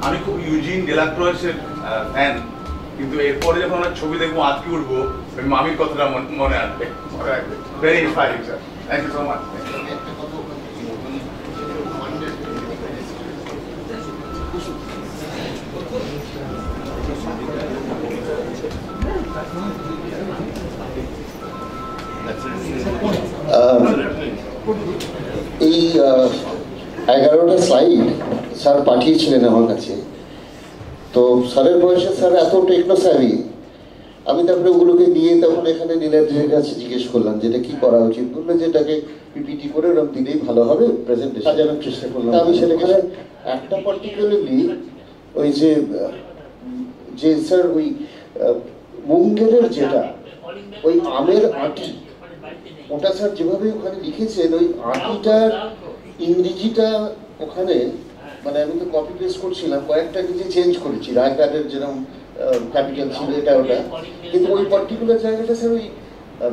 আমি খুব ইউজিন ডেলাক্রয়েসের ফ্যান, কিন্তু এরপরে যখন আমরা ছবি দেখবো আটকে উঠবো, ওই মামির কথাটা মনে আসবে। Very inspiring sir, thank you so much. এই 11টা স্লাইড স্যার পাঠিয়েছিলেন আমার কাছে। তো স্যারের বয়সে স্যার এত টেকনোস্যাভি, আমি তারপরে ওগুলোকে নিয়ে তখন এখানে নীলাদ্রির কাছে জিজ্ঞেস করলাম যে এটা কি করা উচিত। বললো যে এটাকে পিপিটি করে ওরকম দিলেই ভালো হবে, প্রেজেন্টেশন সাজানোর চেষ্টা করলাম। আমি সেটাকে একটা পার্টিকুলারলি ওই যে স্যার ওই মুঙ্গেরের যেটা ওই আমের আটি, ওটা স্যার যেভাবে ওখানে লিখেছেন, ওই আটিটার ইংরেজিটা ওখানে, মানে আমি তো কপি পেস্ট করছিলাম, কয়েকটা নিজে চেঞ্জ করেছি, রায়কারের যেরকম ক্যাপিটাল ছিল এটা ওটা, কিন্তু ওই পার্টিকুলার জায়গাটা স্যার ওই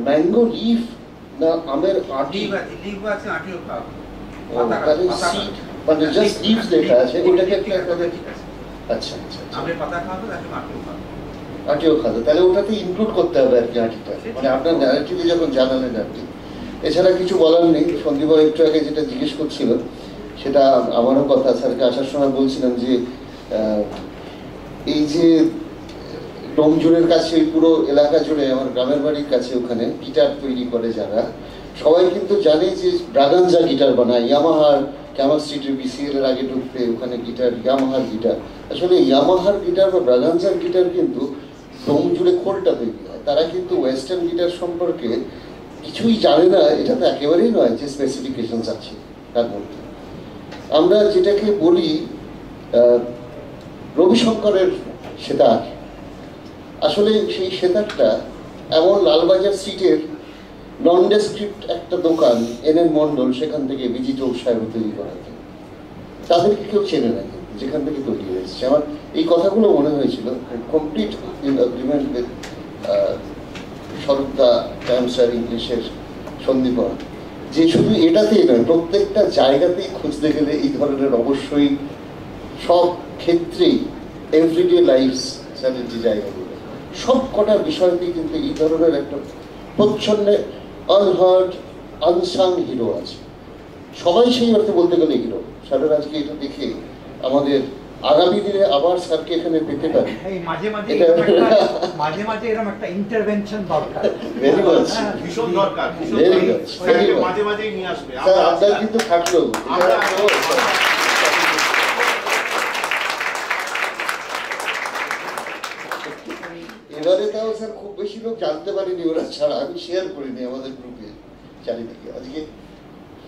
ম্যাঙ্গো লিফ না আমের আটি, মানে জাস্ট লিভস লেখা আছে, ওটাকে আচ্ছা আচ্ছা আটিও খাবে, তাহলে ওটাতে ইনক্লুড করতে হবে আর কি আটিটা, মানে আপনার ন্যারেটিভে যখন জানালেন আর কি। এছাড়া কিছু বলার নেই। সন্দীপ একটু আগে যেটা জিজ্ঞেস করছিল সেটা আমারও কথা, স্যারকে আসার সময় বলছিলাম যে এই যে ডোমজুড়ের কাছে ওই পুরো এলাকা জুড়ে আমার গ্রামের বাড়ির কাছে ওখানে গিটার তৈরি করে যারা, সবাই কিন্তু জানে যে ব্রাগানজা গিটার বানায়, ইয়ামাহার ক্যামার স্ট্রিটের বিসিএল এর আগে ঢুকতে ওখানে গিটার, ইয়ামাহার গিটার। আসলে ইয়ামাহার গিটার বা ব্রাগানজার গিটার কিন্তু ডোমজুড়ে খোলটা তৈরি হয়। তারা কিন্তু ওয়েস্টার্ন গিটার সম্পর্কে কিছুই জানে না, এটা তো একেবারেই নয় যে স্পেসিফিকেশনস আছে তার মধ্যে। আমরা যেটাকে বলি রবিশঙ্করের সেতার, আসলে সেই সেতারটা এমন লালবাজার স্ট্রিটের নন ডেসক্রিপ্ট একটা দোকান এনএন মন্ডল, সেখান থেকে বিজি চৌক সাহেব তৈরি করা হয়। তাদেরকে কেউ চেনে না কিন্তু যেখান থেকে তৈরি হয়েছে। আমার এই কথাগুলো মনে হয়েছিল কমপ্লিট ইন এগ্রিমেন্ট উইথ স্বরূপদা স্যার ইংলিশের সন্দীপন, যে শুধু এটাতেই নয়, প্রত্যেকটা জায়গাতেই খুঁজতে গেলে এই ধরনের অবশ্যই সব ক্ষেত্রেই এভরিডে লাইফ স্যারের যে জায়গাগুলো, সব কটা বিষয়তেই কিন্তু এই ধরনের একটা প্রচ্ছন্নে আনহার্ড আনসাং হিরো আছে। সবাই সেই অর্থে বলতে গেলে হিরো। স্যারের আজকে এটা দেখে আমাদের আগামী দিনে আবার স্যারকে এখানে পেতে পারি। মাঝে মাঝে এরকম একটা ইন্টারভেনশন দরকার, ভেরি মাচ, ভীষণ দরকার, ভেরি মাচ, মাঝে মাঝেই নিয়ে আসবে। স্যার আপনার কিন্তু থাকলো এবারে, তাও স্যার খুব বেশি লোক জানতে পারেনি ওরা ছাড়া, আমি শেয়ার করিনি আমাদের গ্রুপে চারিদিকে। আজকে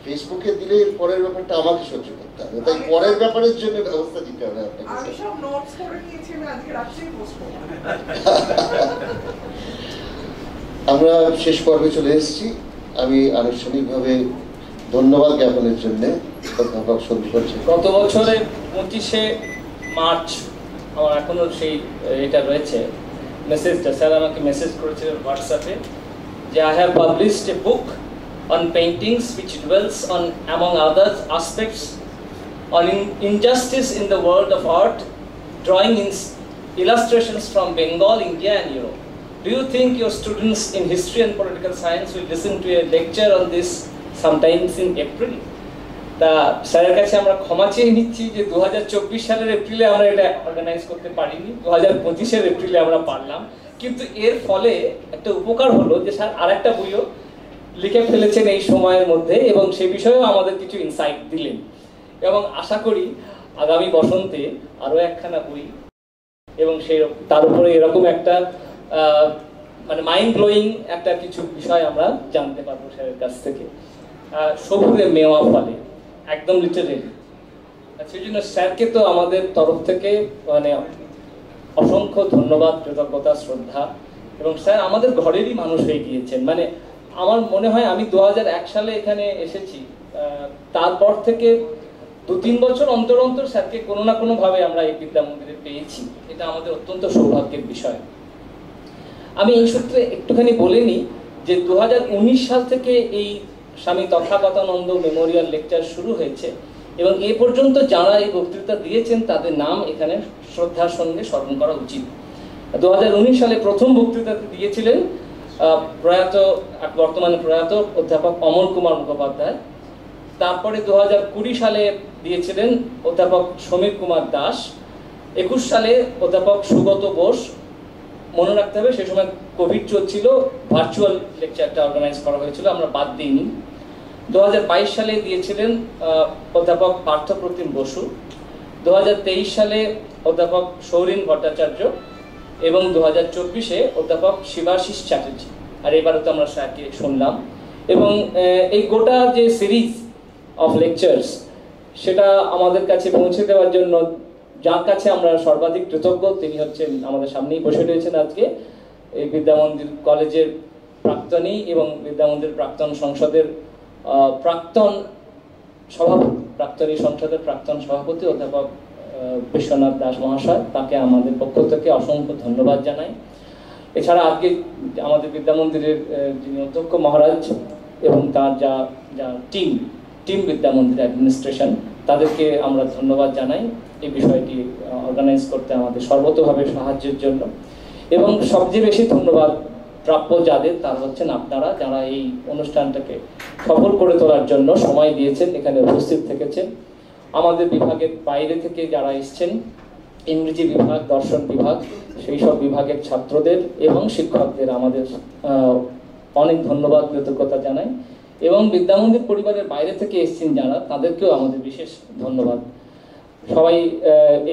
ফেসবুকে দিলে পরের ব্যাপারটা আমাকে সহ্য করতে হবে, তাই পরের ব্যাপারের জন্য ব্যবস্থা দিতে হবে আপনাকে। আমরা শেষ পর্বে চলে এসেছি। আমি আনুষ্ঠানিকভাবে ধন্যবাদ জ্ঞাপনের জন্য অধ্যাপক শুরু করছে। গত বছরের 25শে মার্চ আমার এখনো সেই এটা রয়েছে মেসেজটা, স্যার আমাকে মেসেজ করেছিলেন হোয়াটসঅ্যাপে যে I have published a book on paintings which dwells on, among other aspects, on injustice in the world of art, drawing illustrations from Bengal, India and Europe. Do you think your students in history and political science will listen to a lecture on this sometimes in April? তা স্যারের কাছে আমরা ক্ষমা চেয়ে নিচ্ছি যে 2024 সালের এপ্রিলে আমরা এটা অর্গানাইজ করতে পারিনি, 2025-এর এপ্রিলে আমরা পারলাম। কিন্তু এর ফলে একটা উপকার হলো যে স্যার আরেকটা বইও লিখে ফেলেছেন এই সময়ের মধ্যে এবং সে বিষয়েও আমাদের কিছু ইনসাইট দিলেন এবং আশা করি আগামী বসন্তে আরও একখানা বই এবং সেই তার উপরে এরকম একটা মানে মাইন্ড ব্লোয়িং একটা কিছু বিষয় আমরা জানতে পারবো স্যারের কাছ থেকে। সবুজে মেওয়া ফলে একদম লিটারেলি, সেই জন্য স্যারকে তো আমাদের তরফ থেকে মানে অসংখ্য ধন্যবাদ, কৃতজ্ঞতা, শ্রদ্ধা। এবং স্যার আমাদের ঘরেরই মানুষ হয়ে গিয়েছেন। মানে আমার মনে হয় আমি 2001 সালে এখানে এসেছি, তারপর থেকে 2-3 বছর অন্তর অন্তর স্যারকে কোনো না কোনোভাবে আমরা এই বিদ্যা মন্দিরে পেয়েছি। এটা আমাদের অত্যন্ত সৌভাগ্যের বিষয়। আমি এই সূত্রে একটুখানি বলে নিই যে 2019 সাল থেকে এই স্বামী তথাগতানন্দ মেমোরিয়াল লেকচার শুরু হয়েছে এবং এ পর্যন্ত যারা এই বক্তৃতা দিয়েছেন তাদের নাম এখানে শ্রদ্ধার সঙ্গে স্মরণ করা উচিত। 2019 সালে প্রথম বক্তৃতাতে দিয়েছিলেন বর্তমানে প্রয়াত অধ্যাপক অমল কুমার মুখোপাধ্যায়। তারপরে 2020 সালে দিয়েছিলেন অধ্যাপক সমীর কুমার দাস। 21 সালে অধ্যাপক সুগত বোস। মনে রাখতে হবে সেই সময় কোভিড চলছিল, ভার্চুয়াল লেকচারটা অর্গানাইজ করা হয়েছিল, আমরা বাদ দিইনি। 2022 সালে দিয়েছিলেন অধ্যাপক পার্থপ্রতিম বসু। 2023 সালে অধ্যাপক সৌরিন ভট্টাচার্য এবং 2024-এ অধ্যাপক শিবাশিস চ্যাটার্জি। আর এবারে তো আমরা স্যারকে শুনলাম। এবং এই গোটা যে সিরিজ অফ লেকচার্স সেটা আমাদের কাছে পৌঁছে দেওয়ার জন্য যার কাছে আমরা সর্বাধিক কৃতজ্ঞ তিনি হচ্ছেন আমাদের সামনেই বসে রয়েছেন আজকে এই বিদ্যামন্দির কলেজের প্রাক্তনী এবং বিদ্যামন্দির প্রাক্তন সংসদের প্রাক্তনী সংসদের প্রাক্তন সভাপতি অধ্যাপক বিশ্বনাথ দাস মহাশয়। তাকে আমাদের পক্ষ থেকে অসংখ্য ধন্যবাদ জানাই। এছাড়া আজকে আমাদের বিদ্যামন্দিরের যিনি অধ্যক্ষ মহারাজ এবং তার যা টিম বিদ্যামন্দির অ্যাডমিনিস্ট্রেশন, তাদেরকে আমরা ধন্যবাদ জানাই এই বিষয়টি অর্গানাইজ করতে আমাদের সর্বতোভাবে সাহায্যের জন্য। এবং সবচেয়ে বেশি ধন্যবাদ প্রাপ্য যাদের, তারা হচ্ছেন আপনারা, যারা এই অনুষ্ঠানটাকে সফল করে তোলার জন্য সময় দিয়েছেন, এখানে উপস্থিত থেকেছেন। আমাদের বিভাগের বাইরে থেকে যারা এসছেন, ইংরেজি বিভাগ, দর্শন বিভাগ, সেই সব বিভাগের ছাত্রদের এবং শিক্ষকদের আমাদের অনেক ধন্যবাদ, কৃতজ্ঞতা জানাই। এবং বিদ্যামন্দির পরিবারের বাইরে থেকে এসছেন যারা, তাদেরকেও আমাদের বিশেষ ধন্যবাদ। সবাই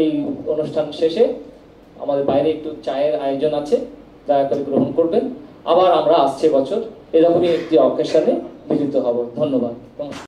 এই অনুষ্ঠান শেষে আমাদের বাইরে একটু চায়ের আয়োজন আছে, দয়া করে গ্রহণ করবেন। আবার আমরা আসছে বছর এরকমই একটি অকেশনে মিলিত হব। ধন্যবাদ।